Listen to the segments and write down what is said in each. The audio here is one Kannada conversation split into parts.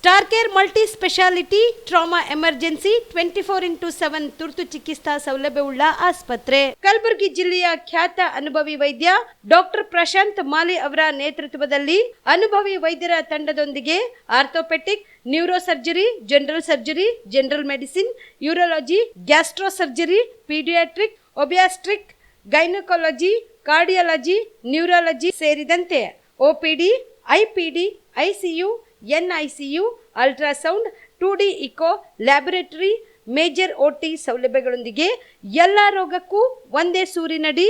Star care multi speciality trauma emergency 24x7 ತುರ್ತು ಚಿಕಿತ್ಸಾ ಸೌಲಭ್ಯವುಳ್ಳ ಆಸ್ಪತ್ರೆ. ಕಲಬುರಗಿ ಜಿಲ್ಲೆಯ ಖ್ಯಾತ ಅನುಭವಿ ವೈದ್ಯ ಡಾಕ್ಟರ್ ಪ್ರಶಾಂತ್ ಮಾಲಿ ಅವರ ನೇತೃತ್ವದಲ್ಲಿ ಅನುಭವಿ ವೈದ್ಯರ ತಂಡದೊಂದಿಗೆ orthopaedic, neuro surgery, general surgery, general medicine, urology, gastro surgery, paediatric, obstetric, gynaecology, cardiology, neurology ಸೇರಿದಂತೆ OPD, IPD, ICU, NICU, ultrasound, 2D echo, laboratory, major OT ಸೌಲಭ್ಯಗಳೊಂದಿಗೆ ಎಲ್ಲ ರೋಗಕ್ಕೂ ಒಂದೇ ಸೂರಿನಡಿ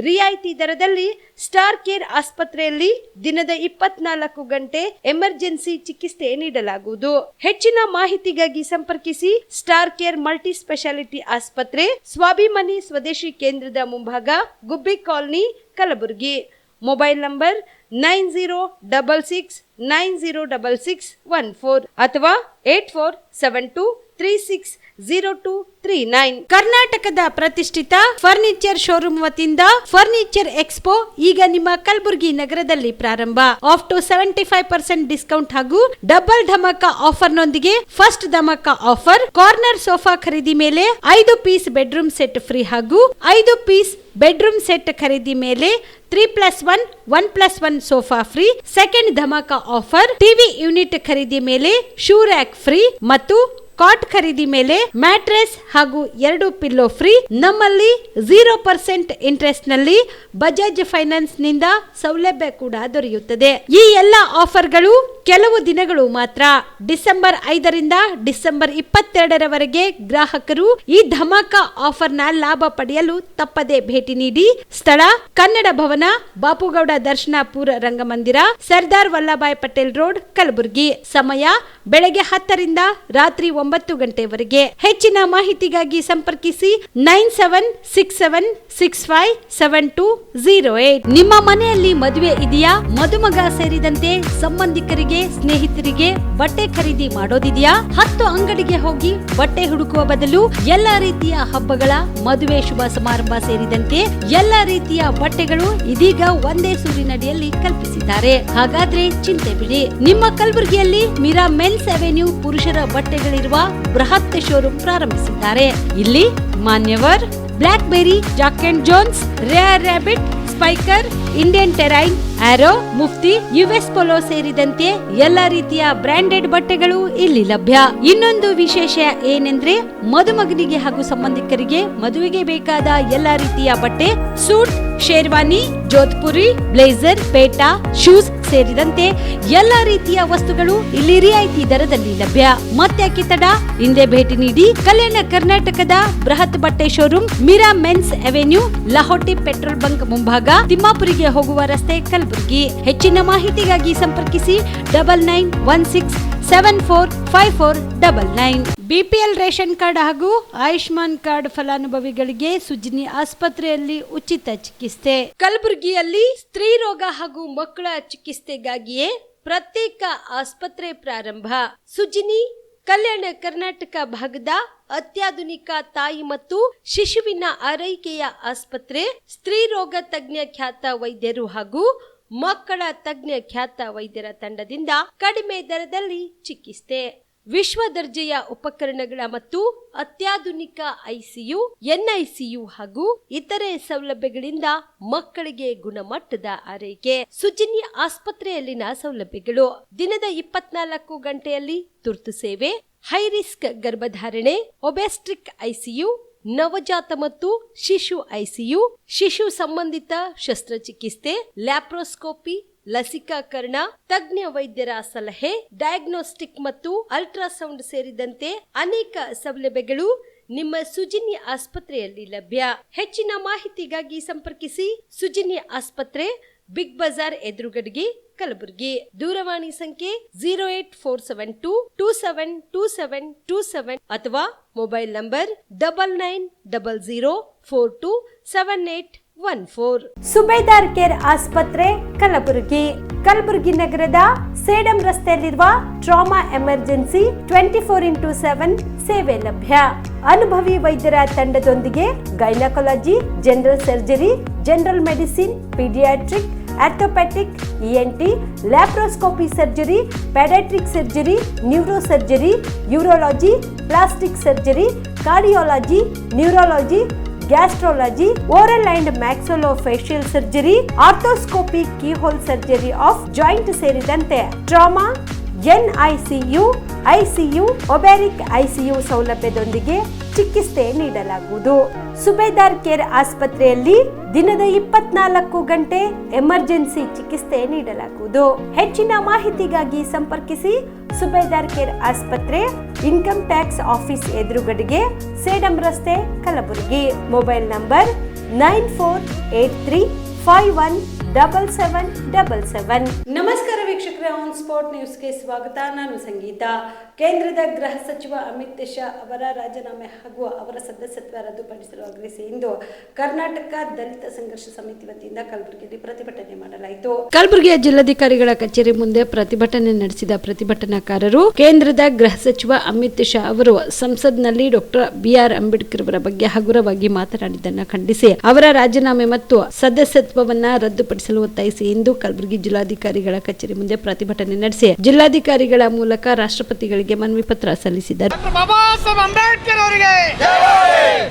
ರಿಯಾಯಿತಿ ದರದಲ್ಲಿ ಸ್ಟಾರ್ ಕೇರ್ ಆಸ್ಪತ್ರೆಯಲ್ಲಿ ದಿನದ 24 ಗಂಟೆ ಎಮರ್ಜೆನ್ಸಿ ಚಿಕಿತ್ಸೆ ನೀಡಲಾಗುವುದು. ಹೆಚ್ಚಿನ ಮಾಹಿತಿಗಾಗಿ ಸಂಪರ್ಕಿಸಿ ಸ್ಟಾರ್ ಕೇರ್ ಮಲ್ಟಿ ಸ್ಪೆಷಾಲಿಟಿ ಆಸ್ಪತ್ರೆ, ಸ್ವಾಭಿಮಾನಿ ಸ್ವದೇಶಿ ಕೇಂದ್ರದ ಮುಂಭಾಗ, ಗುಬ್ಬಿ ಕಾಲನಿ, ಕಲಬುರಗಿ. ಮೊಬೈಲ್ ನಂಬರ್ 9066906614 ಅಥವಾ 8472360239. ಕರ್ನಾಟಕದ ಪ್ರತಿಷ್ಠಿತ ಫರ್ನಿಚರ್ ಶೋರೂಮ್ ವತಿಯಿಂದ ಫರ್ನಿಚರ್ ಎಕ್ಸ್ಪೋ ಈಗ ನಿಮ್ಮ ಕಲಬುರಗಿ ನಗರದಲ್ಲಿ ಪ್ರಾರಂಭ. ಅಪ್ ಟು 75% ಡಿಸ್ಕೌಂಟ್ ಹಾಗೂ ಡಬಲ್ ಧಮಾಕ ಆಫರ್ ನೊಂದಿಗೆ first dhamaka offer corner sofa ಖರೀದಿ ಮೇಲೆ 5 ಪೀಸ್ ಬೆಡ್ರೂಮ್ ಸೆಟ್ ಫ್ರೀ ಹಾಗೂ 5 ಪೀಸ್ ಬೆಡ್ರೂಮ್ ಸೆಟ್ ಖರೀದಿ ಮೇಲೆ 3+1 1+1 sofa free. Second dhamaka offer TV unit ಖರೀದಿ ಮೇಲೆ ಶೂ ರ್ಯಾಕ್ ಫ್ರೀ ಮತ್ತು ಕಾಟ್ ಖರೀದಿ ಮೇಲೆ ಮ್ಯಾಟ್ರೆಸ್ ಹಾಗೂ 2 ಪಿಲ್ಲೋ ಫ್ರೀ. ನಮ್ಮಲ್ಲಿ 0% ಇಂಟ್ರೆಸ್ಟ್ ನಲ್ಲಿ ಬಜಾಜ್ ಫೈನಾನ್ಸ್ ನಿಂದ ಸೌಲಭ್ಯ ಕೂಡ ದೊರೆಯುತ್ತದೆ. ಈ ಎಲ್ಲ ಆಫರ್ಗಳು ಕೆಲವು ದಿನಗಳು ಮಾತ್ರ. ಡಿಸೆಂಬರ್ 5ರಿಂದ ಡಿಸೆಂಬರ್ 22ರವರೆಗೆ ಗ್ರಾಹಕರು ಈ ಧಮಾಕ ಆಫರ್ ನ ಲಾಭ ಪಡೆಯಲು ತಪ್ಪದೆ ಭೇಟಿ ನೀಡಿ. ಸ್ಥಳ ಕನ್ನಡ ಭವನ, ಬಾಪುಗೌಡ ದರ್ಶನಾಪುರ ರಂಗಮಂದಿರ, ಸರ್ದಾರ್ ವಲ್ಲಭಾಯ್ ಪಟೇಲ್ ರೋಡ್, ಕಲಬುರಗಿ. ಸಮಯ ಬೆಳಗ್ಗೆ 10ರಿಂದ ರಾತ್ರಿ 9 ಗಂಟೆವರೆಗೆ. ಹೆಚ್ಚಿನ ಮಾಹಿತಿಗಾಗಿ ಸಂಪರ್ಕಿಸಿ 9767657208. ನಿಮ್ಮ ಮನೆಯಲ್ಲಿ ಮದುವೆ ಇದೆಯಾ? ಮದುಮಗ ಸೇರಿದಂತೆ ಸಂಬಂಧಿಕರಿಗೆ, ಸ್ನೇಹಿತರಿಗೆ ಬಟ್ಟೆ ಖರೀದಿ ಮಾಡೋದಿದೆಯಾ? 10 ಅಂಗಡಿಗೆ ಹೋಗಿ ಬಟ್ಟೆ ಹುಡುಕುವ ಬದಲು ಎಲ್ಲಾ ರೀತಿಯ ಹಬ್ಬಗಳ, ಮದುವೆ, ಶುಭ ಸಮಾರಂಭ ಸೇರಿದಂತೆ ಎಲ್ಲಾ ರೀತಿಯ ಬಟ್ಟೆಗಳು ಇದೀಗ ಒಂದೇ ಸೂರಿನಡಿಯಲ್ಲಿ ಕಲ್ಪಿಸಿದ್ದಾರೆ. ಹಾಗಾದ್ರೆ ಚಿಂತೆ ಬಿಡಿ. ನಿಮ್ಮ ಕಲಬುರಗಿಯಲ್ಲಿ ಮೀರಾ ಮೆನ್ಸ್ ಅವೆನ್ಯೂ ಪುರುಷರ ಬಟ್ಟೆಗಳಿರುವ ಬೃಹತ್ ಶೋರೂಮ್ ಪ್ರಾರಂಭಿಸಿದ್ದಾರೆ. ಇಲ್ಲಿ Manyavar, Blackberry, Jack and Jones, Rare Rabbit, Spykar, Indian Terrain, Arrow, Mufti, US Polo ಸೇರಿದಂತೆ ಎಲ್ಲಾ ರೀತಿಯ ಬ್ರಾಂಡೆಡ್ ಬಟ್ಟೆಗಳು ಇಲ್ಲಿ ಲಭ್ಯ. ಇನ್ನೊಂದು ವಿಶೇಷ ಏನೆಂದ್ರೆ ಮದುಮಗನಿಗೆ ಹಾಗೂ ಸಂಬಂಧಿಕರಿಗೆ ಮದುವೆಗೆ ಬೇಕಾದ ಎಲ್ಲಾ ರೀತಿಯ ಬಟ್ಟೆ, ಸೂಟ್, ಶೇರ್ವಾನಿ, ಜೋಧ್ಪುರಿ, ಬ್ಲೇಸರ್, ಪೇಟಾ, ಶೂಸ್ ಸೇರಿದಂತೆ ಎಲ್ಲಾ ರೀತಿಯ ವಸ್ತುಗಳು ಇಲ್ಲಿ ರಿಯಾಯಿತಿ ದರದಲ್ಲಿ ಲಭ್ಯ. ಮತ್ತ್ಯಾಕೆ ತಡ? ಹಿಂದೆ ಭೇಟಿ ನೀಡಿ. ಕಲ್ಯಾಣ ಕರ್ನಾಟಕದ ಬೃಹತ್ ಬಟ್ಟೆ showroom Meera men's avenue, Lahoti petrol bunk ಮುಂಭಾಗ, ತಿಮ್ಮಾಪುರಿಗೆ ಹೋಗುವ ರಸ್ತೆ, ಕಲಬುರಗಿ. ಹೆಚ್ಚಿನ ಮಾಹಿತಿಗಾಗಿ ಸಂಪರ್ಕಿಸಿ 9916745499. BPL ರೇಷನ್ ಕಾರ್ಡ್ ಹಾಗೂ ಆಯುಷ್ಮಾನ್ ಕಾರ್ಡ್ ಫಲಾನುಭವಿಗಳಿಗೆ ಸುಜ್ನಿ ಆಸ್ಪತ್ರೆಯಲ್ಲಿ ಉಚಿತ ಚಿಕಿತ್ಸೆ. ಕಲಬುರಗಿಯಲ್ಲಿ ಸ್ತ್ರೀ ರೋಗ ಹಾಗೂ ಮಕ್ಕಳ ಚಿಕಿತ್ಸೆಗಾಗಿಯೇ ಪ್ರತ್ಯೇಕ ಆಸ್ಪತ್ರೆ ಪ್ರಾರಂಭ. ಸುಜ್ನಿ ಕಲ್ಯಾಣ ಕರ್ನಾಟಕ ಭಾಗದ ಅತ್ಯಾಧುನಿಕ ತಾಯಿ ಮತ್ತು ಶಿಶುವಿನ ಆರೈಕೆಯ ಆಸ್ಪತ್ರೆ. ಸ್ತ್ರೀ ರೋಗ ತಜ್ಞ ಖ್ಯಾತ ವೈದ್ಯರು ಹಾಗೂ ಮಕ್ಕಳ ತಜ್ಞ ಖ್ಯಾತ ವೈದ್ಯರ ತಂಡದಿಂದ ಕಡಿಮೆ ದರದಲ್ಲಿ ಚಿಕಿತ್ಸೆ. ವಿಶ್ವ ದರ್ಜೆಯ ಉಪಕರಣಗಳ ಮತ್ತು ಅತ್ಯಾಧುನಿಕ ICU, NICU ಹಾಗೂ ಇತರೆ ಸೌಲಭ್ಯಗಳಿಂದ ಮಕ್ಕಳಿಗೆ ಗುಣಮಟ್ಟದ ಆರೈಕೆ. ಸುಜ್ನಿ ಆಸ್ಪತ್ರೆಯಲ್ಲಿನ ಸೌಲಭ್ಯಗಳು: ದಿನದ 24 ಗಂಟೆಯಲ್ಲಿ ತುರ್ತು ಸೇವೆ, ಹೈ ರಿಸ್ಕ್ ಗರ್ಭಧಾರಣೆ, ಒಬ್ಯಾಸ್ಟ್ರಿಕ್ ICU, ನವಜಾತ ಮತ್ತು ಶಿಶು ICU, ಶಿಶು ಸಂಬಂಧಿತ ಶಸ್ತ್ರಚಿಕಿತ್ಸೆ, ಲ್ಯಾಪ್ರೋಸ್ಕೋಪಿ, ಲಸಿಕಾಕರಣ, ತಜ್ಞ ವೈದ್ಯರ ಸಲಹೆ, ಡಯಾಗ್ನೋಸ್ಟಿಕ್ ಮತ್ತು ಅಲ್ಟ್ರಾಸೌಂಡ್ ಸೇರಿದಂತೆ ಅನೇಕ ಸೌಲಭ್ಯಗಳು ನಿಮ್ಮ ಸುಜ್ನಿ ಆಸ್ಪತ್ರೆಯಲ್ಲಿ ಲಭ್ಯ. ಹೆಚ್ಚಿನ ಮಾಹಿತಿಗಾಗಿ ಸಂಪರ್ಕಿಸಿ ಸುಜ್ನಿ ಆಸ್ಪತ್ರೆ, ಬಿಗ್ ಬಜಾರ್ ಎದುರುಗಡೆಗೆ, ಕಲಬುರಗಿ. ದೂರವಾಣಿ ಸಂಖ್ಯೆ 08472272727 ಅಥವಾ ಮೊಬೈಲ್ ನಂಬರ್ 9900427814. ಸುಬೇದಾರ್ ಕೇರ್ ಆಸ್ಪತ್ರೆ, ಕಲಬುರಗಿ. ಕಲಬುರಗಿ ನಗರದ ಸೇಡಂ ರಸ್ತೆಯಲ್ಲಿರುವ ಟ್ರಾಮಾ ಎಮರ್ಜೆನ್ಸಿ 24x7 ಸೇವೆ ಲಭ್ಯ. ಅನುಭವಿ ವೈದ್ಯರ ತಂಡದೊಂದಿಗೆ gynaecology, general surgery, general medicine, paediatric, orthopaedic, ENT, laparoscopy surgery, paediatric surgery, neuro surgery, urology, plastic surgery, cardiology, neurology, gastrology, oral and maxillofacial surgery, arthroscopy, keyhole surgery of joint ಸೇರಿದಂತೆ ಟ್ರಾಮಾ, NICU, ICU, ಒಬ್ಯಾರಿಕ್ ICU ಸೌಲಭ್ಯದೊಂದಿಗೆ ಚಿಕಿತ್ಸೆ ನೀಡಲಾಗುವುದು. ಸುಬೇದಾರ್ ಕೇರ್ ಆಸ್ಪತ್ರೆಯಲ್ಲಿ ದಿನದ 24 ಗಂಟೆ ಎಮರ್ಜೆನ್ಸಿ ಚಿಕಿತ್ಸೆ ನೀಡಲಾಗುವುದು. ಹೆಚ್ಚಿನ ಮಾಹಿತಿಗಾಗಿ ಸಂಪರ್ಕಿಸಿ ಸುಬೇದಾರ್ ಕೇರ್ ಆಸ್ಪತ್ರೆ, ಇನ್ಕಮ್ ಟ್ಯಾಕ್ಸ್ ಆಫೀಸ್ ಎದುರುಗಡೆಗೆ, ಸೇಡಂ ರಸ್ತೆ, ಕಲಬುರಗಿ. Mobile number 9483517777. ನಮಸ್ಕಾರ ವೀಕ್ಷಕರೇ, ಆನ್ ಸ್ಪಾಟ್ ನ್ಯೂಸ್ಗೆ ಸ್ವಾಗತ. ನಾನು ಸಂಗೀತ. ಕೇಂದ್ರದ ಗೃಹ ಸಚಿವ ಅಮಿತ್ ಶಾ ಅವರ ರಾಜೀನಾಮೆ ಹಾಗೂ ಅವರ ಸದಸ್ಯತ್ವ ರದ್ದುಪಡಿಸಲು ಆಗ್ರಹಿಸಿ ಇಂದು ಕರ್ನಾಟಕ ದಲಿತ ಸಂಘರ್ಷ ಸಮಿತಿ ವತಿಯಿಂದ ಕಲಬುರಗಿಯಲ್ಲಿ ಪ್ರತಿಭಟನೆ ಮಾಡಲಾಯಿತು. ಕಲಬುರಗಿಯ ಜಿಲ್ಲಾಧಿಕಾರಿಗಳ ಕಚೇರಿ ಮುಂದೆ ಪ್ರತಿಭಟನೆ ನಡೆಸಿದ ಪ್ರತಿಭಟನಾಕಾರರು ಕೇಂದ್ರದ ಗೃಹ ಸಚಿವ ಅಮಿತ್ ಶಾ ಅವರು ಸಂಸತ್ನಲ್ಲಿ ಡಾಕ್ಟರ್ BR ಅಂಬೇಡ್ಕರ್ ಅವರ ಬಗ್ಗೆ ಹಗುರವಾಗಿ ಮಾತನಾಡಿದ್ದನ್ನು ಖಂಡಿಸಿ ಅವರ ರಾಜೀನಾಮೆ ಮತ್ತು ಸದಸ್ಯತ್ವವನ್ನ ರದ್ದುಪಡಿಸಲು ಒತ್ತಾಯಿಸಿ ಇಂದು ಕಲಬುರಗಿ ಜಿಲ್ಲಾಧಿಕಾರಿಗಳ ಕಚೇರಿ ಮುಂದೆ ಪ್ರತಿಭಟನೆ ನಡೆಸಿ ಜಿಲ್ಲಾಧಿಕಾರಿಗಳ ಮೂಲಕ ರಾಷ್ಟ್ರಪತಿಗಳಿಗೆ ಮನವಿ ಪತ್ರ ಸಲ್ಲಿಸಿದರು. ಬಾಬಾ ಸಾಹೇಬ್ ಅಂಬೇಡ್ಕರ್ ಅವರಿಗೆ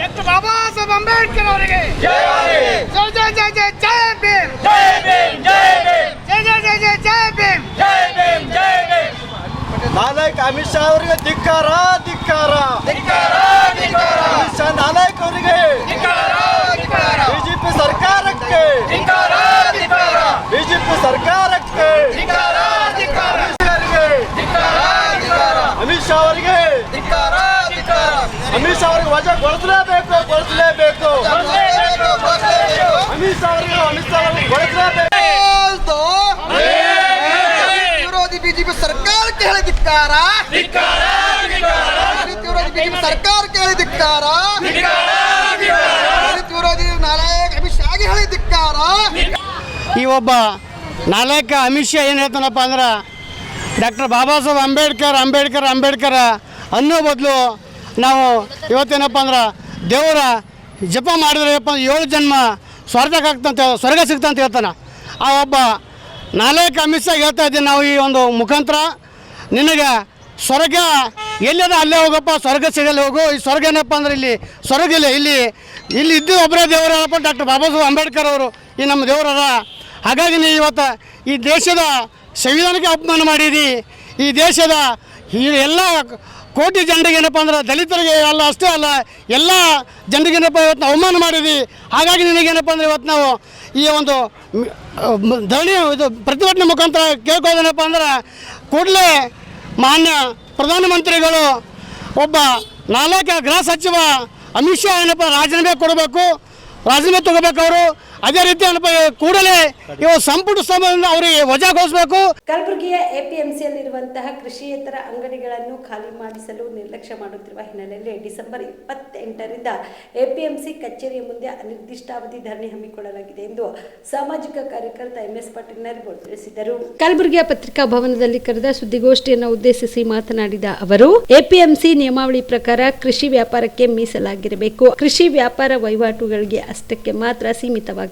ಡಾಕ್ಟರ್ ಬಾಬಾ ಸಾಹೇಬ್ ಅಂಬೇಡ್ಕರ್ ಅವರಿಗೆ ಜೈ ಜೈ ಜೈ ಜೈ ಜೈ ಭೀಮ್ ಜೈ ಭೀಮ್ ಜೈ ಭೀಮ್ ಜೈ ಜೈ ಜೈ ಜೈ ಜೈ ಭೀಮ್ ಜೈ ಭೀಮ್ ಜೈ ಭೀಮ್. ನಾಯಕ ಅಮಿತ್ ಶಾ ಅವರಿಗೆ ಧಿಕ್ಕಾರ ಧಿಕ್ಕಾರ ಧಿಕ್ಕಾರ ಧಿಕ್ಕಾರ. ಅಮಿತ್ ಶಾ ನಾಯಕ ಅವರಿಗೆ ಧಿಕ್ಕಾರ ಧಿಕ್ಕಾರ. ಬಿಜೆಪಿ ಸರ್ಕಾರಕ್ಕೆ ಧಿಕ್ಕಾರ ಧಿಕ್ಕಾರ. ಬಿಜೆಪಿ ಸರ್ಕಾರಕ್ಕೆ ಧಿಕ್ಕಾರ ಧಿಕ್ಕಾರ. ಅಮಿತ್ ಶಾ ಅವರಿಗೆ ಧಿಕ್ಕಾರ ಧಿಕ್ಕಾರ. ಅಮಿತ್ ಶಾ ಅವರಿಗೆ ವಜಾಗೊಳಿಸಲೇಬೇಕು ಗೊಳಿಸಲೇಬೇಕು. ಅಮಿತ್ ಶಾ ಅವರಿಗೆ ಗೊಳಿಸಲೇಬೇಕು. ವಿರೋಧಿ ಬಿಜೆಪಿ ಸರ್ಕಾರಕ್ಕೆ ಹೇಳಿ ಧಿಕ್ಕಾರ ಧಿಕ್ಕಾರ ಧಿಕ್ಕಾರ. ವಿರೋಧಿ ಬಿಜೆಪಿ ಸರ್ಕಾರಕ್ಕೆ ಹೇಳಿ ಧಿಕ್ಕಾರ ಧಿಕ್ಕಾರ ಧಿಕ್ಕಾರ. ವಿರೋಧಿ ನಾಯಕ ಅಮಿತ್ ಶಾಗೆ ಹೇಳಿ ಧಿಕ್ಕಾರ. ಈ ಒಬ್ಬ ನಾಯಕ ಅಮಿತ್ ಶಾ ಏನು ಹೇಳ್ತಾನಪ್ಪ ಅಂದ್ರೆ ಡಾಕ್ಟರ್ ಬಾಬಾ ಸಾಹೇಬ್ ಅಂಬೇಡ್ಕರ್ ಅನ್ನೋ ಬದಲು ನಾವು ಇವತ್ತೇನಪ್ಪ ಅಂದ್ರೆ ದೇವರ ಜಪ ಮಾಡಿದ್ರೆ 7 ಜನ್ಮ ಸ್ವರ್ಗ ಸಿಗ್ತಂತ ಹೇಳ್ತಾನೆ. ಆ ಒಬ್ಬ ನಾಯಕ ಅಮಿತ್ ಶಾ ಹೇಳ್ತಾ ಇದ್ದೀನಿ ನಾವು ಈ ಒಂದು ಮುಖಾಂತರ, ನಿನಗೆ ಸ್ವರ್ಗ ಎಲ್ಲದ ಅಲ್ಲೇ ಹೋಗಪ್ಪ, ಸ್ವರ್ಗ ಸಿಗಲ್ಲ ಹೋಗು. ಈ ಸ್ವರ್ಗ ಏನಪ್ಪ ಅಂದ್ರೆ ಇಲ್ಲಿ ಸ್ವರ್ಗ ಇಲ್ಲ, ಇಲ್ಲಿ ಇದ್ದು ಒಬ್ಬರೇ ದೇವರಪ್ಪ ಡಾಕ್ಟರ್ ಬಾಬಾ ಸಾಹೇಬ್ ಅಂಬೇಡ್ಕರ್ ಅವರು ಈ ನಮ್ಮ ದೇವರದ. ಹಾಗಾಗಿ ನೀವು ಇವತ್ತು ಈ ದೇಶದ ಸಂವಿಧಾನಕ್ಕೆ ಅಪಮಾನ ಮಾಡಿದಿ. ಈ ದೇಶದ ಎಲ್ಲ ಕೋಟಿ ಜನರಿಗೆ ಏನಪ್ಪ ಅಂದ್ರೆ ದಲಿತರಿಗೆ ಅಲ್ಲ ಅಷ್ಟೇ ಅಲ್ಲ ಎಲ್ಲ ಜನರಿಗೆ ಏನಪ್ಪ ಇವತ್ತು ಅವಮಾನ ಮಾಡಿದಿ. ಹಾಗಾಗಿ ನಿನಗೇನಪ್ಪ ಅಂದ್ರೆ ಇವತ್ತು ನಾವು ಈ ಒಂದು ಧರಣಿ ಇದು ಪ್ರತಿಭಟನೆ ಮುಖಾಂತರ ಕೇಳ್ಕೋದೇನಪ್ಪ ಅಂದ್ರೆ ಕೂಡಲೇ ಮಾನ್ಯ ಪ್ರಧಾನಮಂತ್ರಿಗಳು ಒಬ್ಬ ನಾಯಕ ಗೃಹ ಸಚಿವ ಅಮಿತ್ ಶಾ ಏನಪ್ಪ ರಾಜೀನಾಮೆ ಕೊಡಬೇಕು, ರಾಜೀನಾಮೆ ತಗೋಬೇಕು ಅವರು. ಅದೇ ರೀತಿ ಏನಪ್ಪ ಕೂಡಲೇ ಇವು ಸಂಪುಟ ಸಭೆಯಿಂದ ಅವರಿಗೆ ವಜಾಗೊಳಿಸಬೇಕು. ಕಲಬುರಗಿಯ APMCಯಲ್ಲಿರುವಂತಹ ಕೃಷಿಯೇತರ ಅಂಗಡಿಗಳನ್ನು ಖಾಲಿ ಮಾಡಿಸಲು ನಿರ್ಲಕ್ಷ್ಯ ಮಾಡುತ್ತಿರುವ ಹಿನ್ನೆಲೆಯಲ್ಲಿ ಡಿಸೆಂಬರ್ 28ರಿಂದ APMC ಕಚೇರಿಯ ಮುಂದೆ ಅನಿರ್ದಿಷ್ಟಾವಧಿ ಧರಣಿ ಹಮ್ಮಿಕೊಳ್ಳಲಾಗಿದೆ ಎಂದು ಸಾಮಾಜಿಕ ಕಾರ್ಯಕರ್ತ MS ಪಾಟೀಲ್ ನರಿಬೋಳ್ ತಿಳಿಸಿದರು. ಕಲಬುರಗಿಯ ಪತ್ರಿಕಾ ಭವನದಲ್ಲಿ ಕರೆದ ಸುದ್ದಿಗೋಷ್ಠಿಯನ್ನು ಉದ್ದೇಶಿಸಿ ಮಾತನಾಡಿದ ಅವರು, APMC ನಿಯಮಾವಳಿ ಪ್ರಕಾರ ಕೃಷಿ ವ್ಯಾಪಾರಕ್ಕೆ ಮೀಸಲಾಗಿರಬೇಕು, ಕೃಷಿ ವ್ಯಾಪಾರ ವಹಿವಾಟುಗಳಿಗೆ ಅಷ್ಟಕ್ಕೆ ಮಾತ್ರ ಸೀಮಿತವಾಗಿ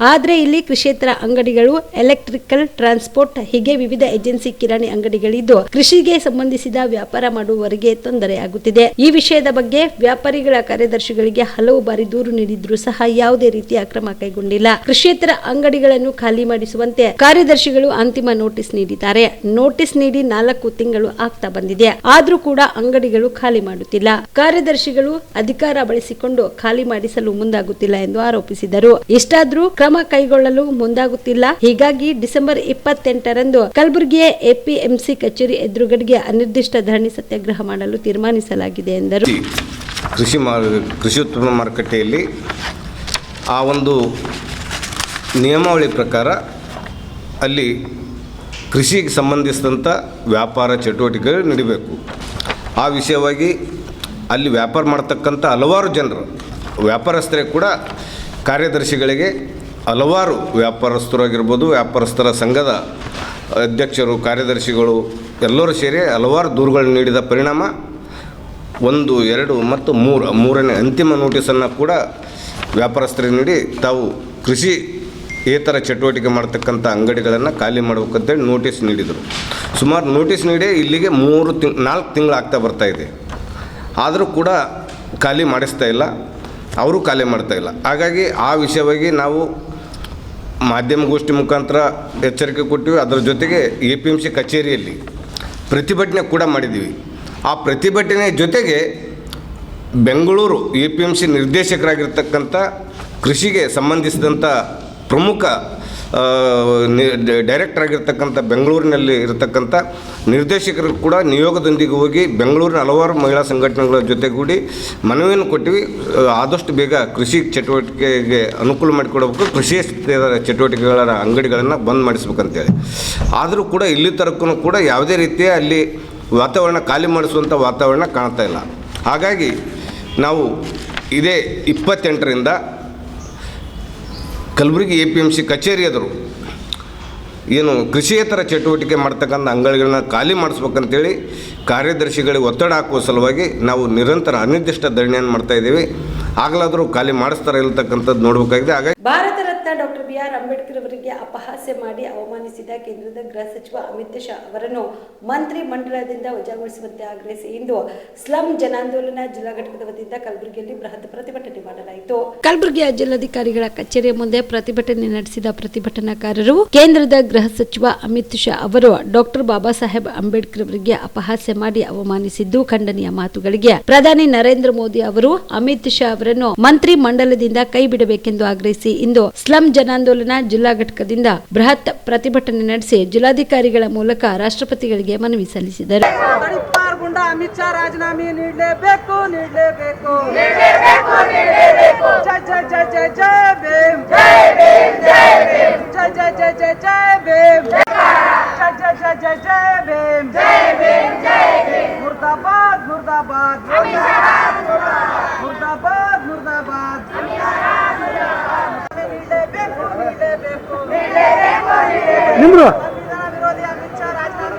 ಆದ್ರೆ ಇಲ್ಲಿ ಕೃಷಿಯೇತರ ಅಂಗಡಿಗಳು, ಎಲೆಕ್ಟ್ರಿಕಲ್, ಟ್ರಾನ್ಸ್ಪೋರ್ಟ್ ಹೀಗೆ ವಿವಿಧ ಏಜೆನ್ಸಿ ಕಿರಾಣಿ ಅಂಗಡಿಗಳಿದ್ದು ಕೃಷಿಗೆ ಸಂಬಂಧಿಸಿದ ವ್ಯಾಪಾರ ಮಾಡುವವರಿಗೆ ತೊಂದರೆಯಾಗುತ್ತಿದೆ. ಈ ವಿಷಯದ ಬಗ್ಗೆ ವ್ಯಾಪಾರಿಗಳ ಕಾರ್ಯದರ್ಶಿಗಳಿಗೆ ಹಲವು ಬಾರಿ ದೂರು ನೀಡಿದ್ರೂ ಸಹ ಯಾವುದೇ ರೀತಿಯ ಕ್ರಮ ಕೈಗೊಂಡಿಲ್ಲ. ಕೃಷಿಯೇತರ ಅಂಗಡಿಗಳನ್ನು ಖಾಲಿ ಮಾಡಿಸುವಂತೆ ಕಾರ್ಯದರ್ಶಿಗಳು ಅಂತಿಮ ನೋಟಿಸ್ ನೀಡಿದ್ದಾರೆ. ನೋಟಿಸ್ ನೀಡಿ 4 ತಿಂಗಳು ಆಗ್ತಾ ಬಂದಿದೆ, ಆದ್ರೂ ಕೂಡ ಅಂಗಡಿಗಳು ಖಾಲಿ ಮಾಡುತ್ತಿಲ್ಲ. ಕಾರ್ಯದರ್ಶಿಗಳು ಅಧಿಕಾರ ಬಳಸಿಕೊಂಡು ಖಾಲಿ ಮಾಡಿಸಲು ಮುಂದಾಗುತ್ತಿಲ್ಲ ಎಂದು ಆರೋಪಿಸಿದರು. ಇಷ್ಟಾದ್ರೂ ಕ್ರಮ ಕೈಗೊಳ್ಳಲು ಮುಂದಾಗುತ್ತಿಲ್ಲ. ಹೀಗಾಗಿ ಡಿಸೆಂಬರ್ 28ರಂದು ಕಲಬುರಗಿಯ APMC ಕಚೇರಿ ಎದುರುಗಡೆಗೆ ಅನಿರ್ದಿಷ್ಟ ಧರಣಿ ಸತ್ಯಾಗ್ರಹ ಮಾಡಲು ತೀರ್ಮಾನಿಸಲಾಗಿದೆ ಎಂದರು. ಕೃಷಿ ಉತ್ಪನ್ನ ಮಾರುಕಟ್ಟೆಯಲ್ಲಿ ಆ ಒಂದು ನಿಯಮಾವಳಿ ಪ್ರಕಾರ ಅಲ್ಲಿ ಕೃಷಿಗೆ ಸಂಬಂಧಿಸಿದಂಥ ವ್ಯಾಪಾರ ಚಟುವಟಿಕೆಗಳು ನಡೀಬೇಕು. ಆ ವಿಷಯವಾಗಿ ಅಲ್ಲಿ ವ್ಯಾಪಾರ ಮಾಡ್ತಕ್ಕಂಥ ಹಲವಾರು ಜನರು ವ್ಯಾಪಾರಸ್ಥರೇ ಕೂಡ ಕಾರ್ಯದರ್ಶಿಗಳಿಗೆ ಹಲವಾರು ವ್ಯಾಪಾರಸ್ಥರಾಗಿರ್ಬೋದು, ವ್ಯಾಪಾರಸ್ಥರ ಸಂಘದ ಅಧ್ಯಕ್ಷರು, ಕಾರ್ಯದರ್ಶಿಗಳು ಎಲ್ಲರೂ ಸೇರಿ ಹಲವಾರು ದೂರುಗಳು ನೀಡಿದ ಪರಿಣಾಮ 1, 2 ಮತ್ತು 3ನೇ ಅಂತಿಮ ನೋಟಿಸನ್ನು ಕೂಡ ವ್ಯಾಪಾರಸ್ಥರಿಗೆ ನೀಡಿ ತಾವು ಕೃಷಿ ಥರ ಚಟುವಟಿಕೆ ಮಾಡ್ತಕ್ಕಂಥ ಅಂಗಡಿಗಳನ್ನು ಖಾಲಿ ಮಾಡ್ಬೇಕಂತೇಳಿ ನೋಟಿಸ್ ನೀಡಿದರು. ಸುಮಾರು ನೋಟಿಸ್ ನೀಡಿ ಇಲ್ಲಿಗೆ 4 ತಿಂಗಳು ಆಗ್ತಾ ಬರ್ತಾಯಿದೆ. ಆದರೂ ಕೂಡ ಖಾಲಿ ಮಾಡಿಸ್ತಾ ಇಲ್ಲ, ಅವರು ಖಾಲಿ ಮಾಡ್ತಾಯಿಲ್ಲ. ಹಾಗಾಗಿ ಆ ವಿಷಯವಾಗಿ ನಾವು ಮಾಧ್ಯಮಗೋಷ್ಠಿ ಮುಖಾಂತರ ಎಚ್ಚರಿಕೆ ಕೊಟ್ಟಿವಿ. ಅದರ ಜೊತೆಗೆ APMC ಕಚೇರಿಯಲ್ಲಿ ಪ್ರತಿಭಟನೆ ಕೂಡ ಮಾಡಿದ್ದೀವಿ. ಆ ಪ್ರತಿಭಟನೆ ಜೊತೆಗೆ ಬೆಂಗಳೂರು APMC ನಿರ್ದೇಶಕರಾಗಿರ್ತಕ್ಕಂಥ ಕೃಷಿಗೆ ಸಂಬಂಧಿಸಿದಂಥ ಪ್ರಮುಖ ಡೈರೆಕ್ಟರ್ ಆಗಿರ್ತಕ್ಕಂಥ ಬೆಂಗಳೂರಿನಲ್ಲಿ ಇರತಕ್ಕಂಥ ನಿರ್ದೇಶಕರು ಕೂಡ ನಿಯೋಗದೊಂದಿಗೆ ಹೋಗಿ ಬೆಂಗಳೂರಿನ ಹಲವಾರು ಮಹಿಳಾ ಸಂಘಟನೆಗಳ ಜೊತೆಗೂಡಿ ಮನವಿಯನ್ನು ಕೊಟ್ಟಿವಿ. ಆದಷ್ಟು ಬೇಗ ಕೃಷಿ ಚಟುವಟಿಕೆಗೆ ಅನುಕೂಲ ಮಾಡಿಕೊಡಬೇಕು, ಕೃಷಿ ಚಟುವಟಿಕೆಗಳ ಅಂಗಡಿಗಳನ್ನು ಬಂದ್ ಮಾಡಿಸ್ಬೇಕಂತೇಳಿ. ಆದರೂ ಕೂಡ ಇಲ್ಲಿ ತನಕನೂ ಕೂಡ ಯಾವುದೇ ರೀತಿಯ ಅಲ್ಲಿ ವಾತಾವರಣ ಖಾಲಿ ಮಾಡಿಸುವಂಥ ವಾತಾವರಣ ಕಾಣ್ತಾ ಇಲ್ಲ. ಹಾಗಾಗಿ ನಾವು ಇದೇ 28ರಿಂದ ಕಲಬುರಗಿ APMC ಕಚೇರಿ ಎದುರು ಏನು ಕೃಷಿಯೇತರ ಚಟುವಟಿಕೆ ಮಾಡ್ತಕ್ಕಂಥ ಅಂಗಡಿಗಳನ್ನ ಖಾಲಿ ಮಾಡಿಸ್ಬೇಕಂತೇಳಿ ಕಾರ್ಯದರ್ಶಿಗಳಿಗೆ ಒತ್ತಡ ಹಾಕುವ ಸಲುವಾಗಿ ನಾವು ನಿರಂತರ ಅನಿರ್ದಿಷ್ಟ ಧರಣಿಯನ್ನು ಮಾಡ್ತಾ ಇದ್ದೀವಿ. ಆಗಲಾದರೂ ಖಾಲಿ ಮಾಡಿಸ್ತಾರೆ ಇಲ್ತಕ್ಕಂಥದ್ದು ನೋಡಬೇಕಾಗಿದೆ. ಹಾಗಾಗಿ ಭಾರತ ರತ್ನ ಡಾಕ್ಟರ್ BR ಅಂಬೇಡ್ಕರ್ ಅವರಿಗೆ ಅಪಹಾಸ್ಯ ಮಾಡಿ ಅವಮಾನಿಸಿದ ಕೇಂದ್ರದ ಗೃಹ ಸಚಿವ ಅಮಿತ್ ಶಾ ಅವರನ್ನು ಮಂತ್ರಿ ಮಂಡಲದಿಂದ ವಜಾಗೊಳಿಸುವಂತೆ ಆಗ್ರಹಿಸಿ ಇಂದು ಸ್ಲಂ ಜನಾಂದೋಲನ ಜಿಲ್ಲಾ ಘಟಕದ ವತಿಯಿಂದ ಕಲಬುರಗಿಯಲ್ಲಿ ಬೃಹತ್ ಪ್ರತಿಭಟನೆ ಮಾಡಲಾಯಿತು. ಕಲಬುರಗಿಯ ಜಿಲ್ಲಾಧಿಕಾರಿಗಳ ಕಚೇರಿಯ ಮುಂದೆ ಪ್ರತಿಭಟನೆ ನಡೆಸಿದ ಪ್ರತಿಭಟನಾಕಾರರು ಕೇಂದ್ರದ ಗೃಹ ಸಚಿವ ಅಮಿತ್ ಶಾ ಅವರು ಡಾಕ್ಟರ್ ಬಾಬಾ ಸಾಹೇಬ್ ಅಂಬೇಡ್ಕರ್ ಅವರಿಗೆ ಅಪಹಾಸ್ಯ ಮಾಡಿ ಅವಮಾನಿಸಿದ್ದು ಖಂಡನೀಯ ಮಾತುಗಳಿಗೆ ಪ್ರಧಾನಿ ನರೇಂದ್ರ ಮೋದಿ ಅವರು ಅಮಿತ್ ಶಾ ಅವರನ್ನು ಮಂತ್ರಿ ಮಂಡಲದಿಂದ ಕೈ ಬಿಡಬೇಕೆಂದು ಆಗ್ರಹಿಸಿ ಇಂದು ಸ್ಲಂ ಜನಾಂದೋಲನ ಜಿಲ್ಲಾ ಘಟಕದಿಂದ ಬೃಹತ್ ಪ್ರತಿಭಟನೆ ನಡೆಸಿ ಜಿಲ್ಲಾಧಿಕಾರಿಗಳ ಮೂಲಕ ರಾಷ್ಟ್ರಪತಿಗಳಿಗೆ ಮನವಿ ಸಲ್ಲಿಸಿದರು. ಅಮಿತ್ ಶಾ ರಾಜೀನಾಮೆ ನೀಡಲೇಬೇಕು. ಜೈ ಜೈ ಜೈ ಜೈ ಜೈ ಭೀಮ್, ಜೈ ಜೈ ಜೈ ಜೈ ಜೈ ಭೀಮ್, ಜೈ ಜೈ ಜೈ ಜೈ ಜೈ ಭೀಮ್, ಮುರ್ದಾಬಾದ್ ಮುರ್ದಾಬಾದ್ ಮುರ್ದಾಬಾದ್ ಮುರ್ದಾಬಾದ್. ನಿಮ್ರು ವಿರೋಧಿ ಅಮಿತ್ ಶಾ ರಾಜೀನಾಮೆ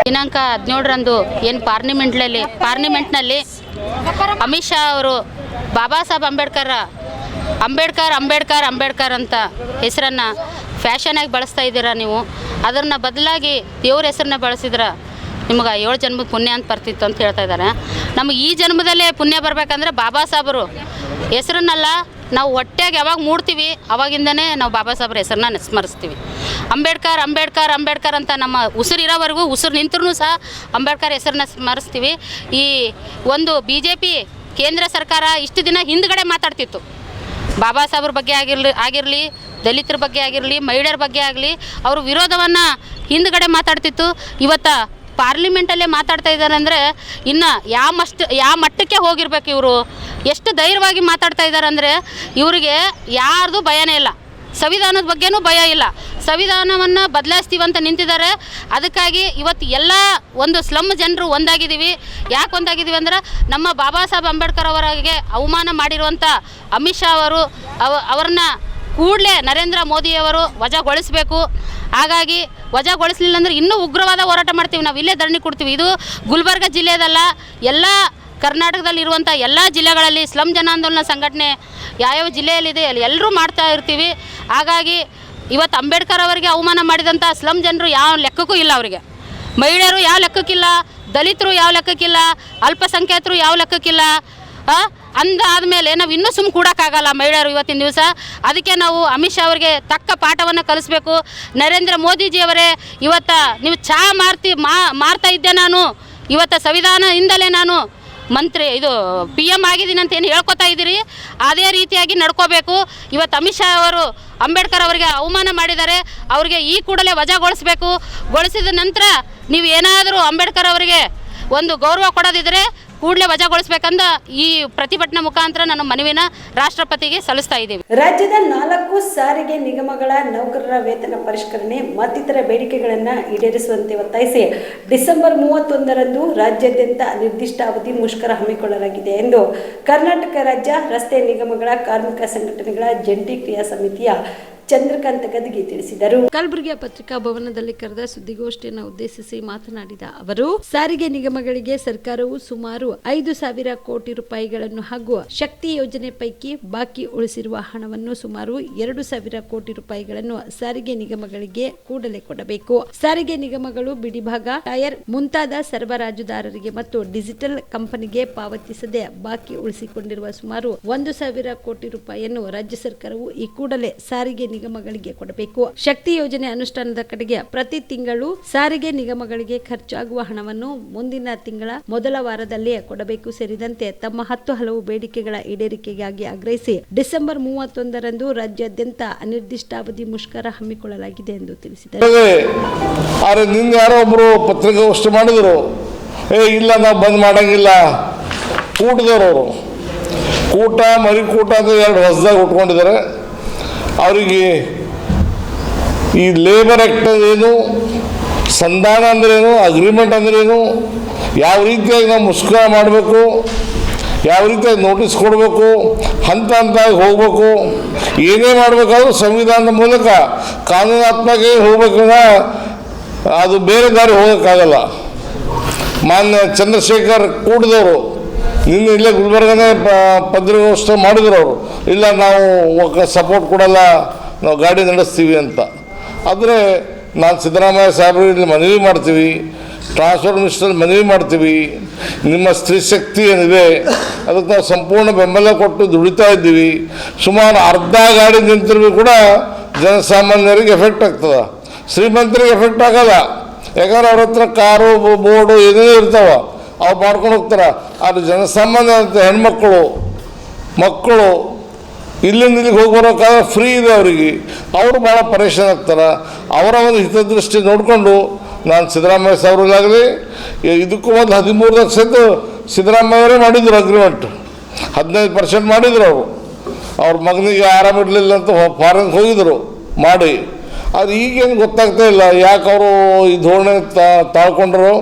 ದಿನಾಂಕ 17ರಂದು ಏನು ಪಾರ್ಲಿಮೆಂಟ್ನಲ್ಲಿ ಅಮಿತ್ ಶಾ ಅವರು ಬಾಬಾ ಸಾಹೇಬ್ ಅಂಬೇಡ್ಕರ್ ಅಂತ ಹೆಸರನ್ನು ಫ್ಯಾಷನ್ ಆಗಿ ಬಳಸ್ತಾ ಇದ್ದೀರಾ ನೀವು. ಅದನ್ನು ಬದಲಾಗಿ ದೇವ್ರ ಹೆಸರನ್ನ ಬಳಸಿದ್ರೆ ನಿಮಗೆ 7 ಜನ್ಮದ ಪುಣ್ಯ ಅಂತ ಬರ್ತಿತ್ತು ಅಂತ ಹೇಳ್ತಾ ಇದ್ದಾರೆ. ನಮಗೆ ಈ ಜನ್ಮದಲ್ಲೇ ಪುಣ್ಯ ಬರಬೇಕಂದ್ರೆ ಬಾಬಾ ಸಾಹೇಬರು ಹೆಸರನ್ನೆಲ್ಲ ನಾವು ಹೊಟ್ಟೆಗೆ ಯಾವಾಗ ಮೂಡ್ತೀವಿ ಅವಾಗಿಂದನೇ ನಾವು ಬಾಬಾ ಸಾಹೇಬ್ರ ಹೆಸರನ್ನ ಸ್ಮರಿಸ್ತೀವಿ. ಅಂಬೇಡ್ಕರ್ ಅಂತ ನಮ್ಮ ಉಸಿರಿರೋವರೆಗೂ ಉಸಿರು ನಿಂತರೂ ಸಹ ಅಂಬೇಡ್ಕರ್ ಹೆಸರನ್ನ ಸ್ಮರಿಸ್ತೀವಿ. ಈ ಒಂದು BJP ಕೇಂದ್ರ ಸರ್ಕಾರ ಇಷ್ಟು ದಿನ ಹಿಂದ್ಗಡೆ ಮಾತಾಡ್ತಿತ್ತು. ಬಾಬಾ ಸಾಹೇಬ್ರ ಬಗ್ಗೆ ಆಗಿರಲಿ ದಲಿತರ ಬಗ್ಗೆ ಆಗಿರಲಿ ಮಹಿಳೆಯರ ಬಗ್ಗೆ ಆಗಲಿ ಅವರು ವಿರೋಧವನ್ನು ಹಿಂದ್ಗಡೆ ಮಾತಾಡ್ತಿತ್ತು. ಇವತ್ತು ಪಾರ್ಲಿಮೆಂಟಲ್ಲೇ ಮಾತಾಡ್ತಾ ಇದ್ದಾರೆ ಅಂದರೆ ಇನ್ನು ಯಾವ ಮಟ್ಟಕ್ಕೆ ಹೋಗಿರ್ಬೇಕು ಇವರು, ಎಷ್ಟು ಧೈರ್ಯವಾಗಿ ಮಾತಾಡ್ತಾ ಇದ್ದಾರೆ ಅಂದರೆ ಇವರಿಗೆ ಯಾರ್ದು ಭಯನೇ ಇಲ್ಲ, ಸಂವಿಧಾನದ ಬಗ್ಗೆನೂ ಭಯ ಇಲ್ಲ. ಸಂವಿಧಾನವನ್ನು ಬದಲಾಯಿಸ್ತೀವಂತ ನಿಂತಿದ್ದಾರೆ. ಅದಕ್ಕಾಗಿ ಇವತ್ತು ಎಲ್ಲ ಒಂದು ಸ್ಲಮ್ ಜನರು ಒಂದಾಗಿದ್ದೀವಿ. ಯಾಕೆ ಒಂದಾಗಿದ್ದೀವಿ ಅಂದ್ರೆ ನಮ್ಮ ಬಾಬಾ ಸಾಹೇಬ್ ಅಂಬೇಡ್ಕರ್ ಅವರಿಗೆ ಅವಮಾನ ಮಾಡಿರುವಂಥ ಅಮಿತ್ ಶಾ ಅವರನ್ನ ಕೂಡಲೇ ನರೇಂದ್ರ ಮೋದಿಯವರು ವಜಾಗೊಳಿಸಬೇಕು. ಹಾಗಾಗಿ ವಜಾಗೊಳಿಸಲಿಲ್ಲ ಅಂದರೆ ಇನ್ನೂ ಉಗ್ರವಾದ ಹೋರಾಟ ಮಾಡ್ತೀವಿ, ನಾವು ಇಲ್ಲೇ ಧರಣಿ ಕೊಡ್ತೀವಿ. ಇದು ಗುಲ್ಬರ್ಗ ಜಿಲ್ಲೆಯದಲ್ಲ, ಎಲ್ಲ ಕರ್ನಾಟಕದಲ್ಲಿರುವಂಥ ಎಲ್ಲ ಜಿಲ್ಲೆಗಳಲ್ಲಿ ಸ್ಲಮ್ ಜನಾಂದೋಲನ ಸಂಘಟನೆ ಯಾವ್ಯಾವ ಜಿಲ್ಲೆಯಲ್ಲಿದೆ ಅಲ್ಲಿ ಎಲ್ಲರೂ ಮಾಡ್ತಾ ಇರ್ತೀವಿ. ಹಾಗಾಗಿ ಇವತ್ತು ಅಂಬೇಡ್ಕರ್ ಅವರಿಗೆ ಅವಮಾನ ಮಾಡಿದಂಥ ಸ್ಲಮ್ ಜನರು ಯಾವ ಲೆಕ್ಕಕ್ಕೂ ಇಲ್ಲ. ಅವರಿಗೆ ಮಹಿಳೆಯರು ಯಾವ ಲೆಕ್ಕಕ್ಕಿಲ್ಲ, ದಲಿತರು ಯಾವ ಲೆಕ್ಕಕ್ಕಿಲ್ಲ, ಅಲ್ಪಸಂಖ್ಯಾತರು ಯಾವ ಲೆಕ್ಕಕ್ಕಿಲ್ಲ. ಅಂದಾದಮೇಲೆ ನಾವು ಇನ್ನೂ ಕೂಡೋಕ್ಕಾಗಲ್ಲ ಮಹಿಳೆಯರು ಇವತ್ತಿನ ದಿವಸ. ಅದಕ್ಕೆ ನಾವು ಅಮಿತ್ ಶಾ ಅವರಿಗೆ ತಕ್ಕ ಪಾಠವನ್ನು ಕಲಿಸ್ಬೇಕು. ನರೇಂದ್ರ ಮೋದಿಜಿಯವರೇ ಇವತ್ತು ನೀವು ಮಾರ್ತಾ ಇದ್ದೆ, ನಾನು ಇವತ್ತು ಸಂವಿಧಾನದಿಂದಲೇ ನಾನು PM ಆಗಿದ್ದೀನಿ ಅಂತ ಏನು ಹೇಳ್ಕೊತಾ ಇದ್ದೀರಿ, ಅದೇ ರೀತಿಯಾಗಿ ನಡ್ಕೋಬೇಕು. ಇವತ್ತು ಅಮಿತ್ ಶಾ ಅವರು ಅಂಬೇಡ್ಕರ್ ಅವರಿಗೆ ಅವಮಾನ ಮಾಡಿದ್ದಾರೆ, ಅವರಿಗೆ ಈ ಕೂಡಲೇ ವಜಾಗೊಳಿಸಬೇಕು. ಗೊಳಿಸಿದ ನಂತರ ನೀವು ಏನಾದರೂ ಅಂಬೇಡ್ಕರ್ ಅವರಿಗೆ ಒಂದು ಗೌರವ ಕೊಡೋದಿದ್ರೆ ಕೂಡಲೇ ವಜಾಗೊಳಿಸಬೇಕಂದ ಈ ಪ್ರತಿಭಟನೆ ಮುಖಾಂತರ ನನ್ನ ಮನವಿನ ರಾಷ್ಟ್ರಪತಿಗೆ ಸಲ್ಲಿಸ್ತಾ ಇದ್ದೀವಿ. ರಾಜ್ಯದ 4 ಸಾರಿಗೆ ನಿಗಮಗಳ ನೌಕರರ ವೇತನ ಪರಿಷ್ಕರಣೆ ಮತ್ತಿತರ ಬೇಡಿಕೆಗಳನ್ನು ಈಡೇರಿಸುವಂತೆ ಒತ್ತಾಯಿಸಿ ಡಿಸೆಂಬರ್ 31ರಂದು ರಾಜ್ಯಾದ್ಯಂತ ಅನಿರ್ದಿಷ್ಟಾವಧಿ ಮುಷ್ಕರ ಹಮ್ಮಿಕೊಳ್ಳಲಾಗಿದೆ ಎಂದು ಕರ್ನಾಟಕ ರಾಜ್ಯ ರಸ್ತೆ ನಿಗಮಗಳ ಕಾರ್ಮಿಕ ಸಂಘಟನೆಗಳ ಜಂಟಿ ಕ್ರಿಯಾ ಸಮಿತಿಯ ಚಂದ್ರಕಾಂತ್ ಗದಗಿ ತಿಳಿಸಿದರು. ಕಲಬುರಗಿಯ ಪತ್ರಿಕಾ ಭವನದಲ್ಲಿ ಕರೆದ ಸುದ್ದಿಗೋಷ್ಠಿಯನ್ನು ಉದ್ದೇಶಿಸಿ ಮಾತನಾಡಿದ ಅವರು, ಸಾರಿಗೆ ನಿಗಮಗಳಿಗೆ ಸರ್ಕಾರವು ಸುಮಾರು 5,000 ಕೋಟಿ ರೂಪಾಯಿಗಳನ್ನು ಹಾಗೂ ಶಕ್ತಿ ಯೋಜನೆ ಪೈಕಿ ಬಾಕಿ ಉಳಿಸಿರುವ ಹಣವನ್ನು ಸುಮಾರು 2,000 ಕೋಟಿ ರೂಪಾಯಿಗಳನ್ನು ಸಾರಿಗೆ ನಿಗಮಗಳಿಗೆ ಕೂಡಲೇ ಕೊಡಬೇಕು. ಸಾರಿಗೆ ನಿಗಮಗಳು ಬಿಡಿಭಾಗ, ಟೈರ್ ಮುಂತಾದ ಸರಬರಾಜುದಾರರಿಗೆ ಮತ್ತು ಡಿಜಿಟಲ್ ಕಂಪನಿಗೆ ಪಾವತಿಸದೆ ಬಾಕಿ ಉಳಿಸಿಕೊಂಡಿರುವ ಸುಮಾರು 1,000 ಕೋಟಿ ರೂಪಾಯಿಯನ್ನು ರಾಜ್ಯ ಸರ್ಕಾರವು ಈ ಕೂಡಲೇ ಸಾರಿಗೆ ನಿಗಮಗಳಿಗೆ ಕೊಡಬೇಕು. ಶಕ್ತಿ ಯೋಜನೆ ಅನುಷ್ಠಾನದ ಕಡೆಗೆ ಪ್ರತಿ ತಿಂಗಳು ಸಾರಿಗೆ ನಿಗಮಗಳಿಗೆ ಖರ್ಚಾಗುವ ಹಣವನ್ನು ಮುಂದಿನ ತಿಂಗಳ ಮೊದಲ ವಾರದಲ್ಲೇ ಕೊಡಬೇಕು ಸೇರಿದಂತೆ ತಮ್ಮ 10 ಹಲವು ಬೇಡಿಕೆಗಳ ಈಡೇರಿಕೆಗಾಗಿ ಆಗ್ರಹಿಸಿ ಡಿಸೆಂಬರ್ 31ರಂದು ರಾಜ್ಯಾದ್ಯಂತ ಅನಿರ್ದಿಷ್ಟಾವಧಿ ಮುಷ್ಕರ ಹಮ್ಮಿಕೊಳ್ಳಲಾಗಿದೆ ಎಂದು ತಿಳಿಸಿದರು. ನಿನ್ನೆ ಯಾರೋ ಒಬ್ಬರು ಪತ್ರಿಕಾಗೋಷ್ಠಿ ಮಾಡಿದರು, ಇಲ್ಲ ನಾವು ಬಂದ್ ಮಾಡಂಗಿಲ್ಲ. ಕೂಟದವರು ಕೂಟ ಮರಿಕೂಟ ಅಂತ 2 ಹೊಸದಾಗಿ ಉಟ್ಕೊಂಡಿದ್ದಾರೆ. ಅವರಿಗೆ ಈ ಲೇಬರ್ ಆ್ಯಕ್ಟ್ ಅಂದ್ರೇನು, ಸಂಧಾನ ಅಂದ್ರೇನು, ಅಗ್ರಿಮೆಂಟ್ ಅಂದ್ರೇನು, ಯಾವ ರೀತಿಯಾಗಿ ನಾವು ಮುಷ್ಕರ ಮಾಡಬೇಕು, ಯಾವ ರೀತಿಯಾಗಿ ನೋಟಿಸ್ ಕೊಡಬೇಕು, ಹಂತ ಹಂತವಾಗಿ ಹೋಗಬೇಕು, ಏನೇ ಮಾಡಬೇಕಾದ್ರೂ ಸಂವಿಧಾನದ ಮೂಲಕ ಕಾನೂನಾತ್ಮಕ ಹೋಗ್ಬೇಕಂದ್ರೆ ಅದು ಬೇರೆ ದಾರಿ ಹೋಗೋಕ್ಕಾಗಲ್ಲ. ಮಾನ್ಯ ಚಂದ್ರಶೇಖರ್ ಕೂಡಿದವರು ನಿನ್ನೆ ಇಲ್ಲೇ ಗುಲ್ಬರ್ಗನೇ ಪತ್ರಿಕಾಗೋಷ್ಠಿ ಮಾಡಿದ್ರು. ಅವರು ಇಲ್ಲ ನಾವು ಸಪೋರ್ಟ್ ಕೊಡಲ್ಲ, ನಾವು ಗಾಡಿ ನಡೆಸ್ತೀವಿ ಅಂತ. ಆದರೆ ನಾನು ಸಿದ್ದರಾಮಯ್ಯ ಸಾಹೇಬರು ಇಲ್ಲಿ ಮನವಿ ಮಾಡ್ತೀವಿ, ಟ್ರಾನ್ಸ್ಪೋರ್ಟ್ ಮಿನಿಸ್ಟರ್ ಮನವಿ ಮಾಡ್ತೀವಿ, ನಿಮ್ಮ ಸ್ತ್ರೀ ಶಕ್ತಿ ಏನಿದೆ ಅದಕ್ಕೆ ನಾವು ಸಂಪೂರ್ಣ ಬೆಂಬಲ ಕೊಟ್ಟು ದುಡಿತಾ ಇದ್ದೀವಿ. ಸುಮಾರು ಅರ್ಧ ಗಾಡಿ ನಿಂತಿರ್ಬೇಕು ಕೂಡ ಜನಸಾಮಾನ್ಯರಿಗೆ ಎಫೆಕ್ಟ್ ಆಗ್ತದೆ, ಶ್ರೀಮಂತರಿಗೆ ಎಫೆಕ್ಟ್ ಆಗಲ್ಲ. ಯಾಕಂದ್ರೆ ಅವ್ರ ಹತ್ರ ಕಾರು ಬೋರ್ಡು ಏನೇನೋ ಇರ್ತಾವೆ, ಅವ್ರು ಮಾಡ್ಕೊಂಡು ಹೋಗ್ತಾರೆ. ಆದರೆ ಜನಸಾಮಾನ್ಯ ಹೆಣ್ಮಕ್ಳು ಮಕ್ಕಳು ಇಲ್ಲಿಂದ ಇಲ್ಲಿಗೆ ಹೋಗಿ ಬರೋಕ್ಕಾಗ ಫ್ರೀ ಇದೆ ಅವರಿಗೆ, ಅವರು ಭಾಳ ಪರೇಶಾನ್ ಆಗ್ತಾರೆ. ಅವರ ಒಂದು ಹಿತದೃಷ್ಟಿ ನೋಡಿಕೊಂಡು ನಾನು ಸಿದ್ದರಾಮಯ್ಯ ಸಾಹೇಬ್ರಿಗಾಗಲಿ ಇದಕ್ಕೂ ಒಂದು 13 ಲಕ್ಷದ್ದು ಸಿದ್ದರಾಮಯ್ಯವರೇ ಮಾಡಿದ್ರು ಅಗ್ರಿಮೆಂಟ್, 15% ಮಾಡಿದ್ರು. ಅವ್ರ ಮಗನಿಗೆ ಆರಾಮಿರಲಿಲ್ಲ ಅಂತ ಫಾರಿನ್ಗೆ ಹೋಗಿದ್ರು ಮಾಡಿ. ಅದು ಈಗೇನು ಗೊತ್ತಾಗ್ತಾ ಇಲ್ಲ, ಯಾಕೆ ಅವರು ಈ ಧೋರಣೆ ತಾಳ್ಕೊಂಡ್ರು.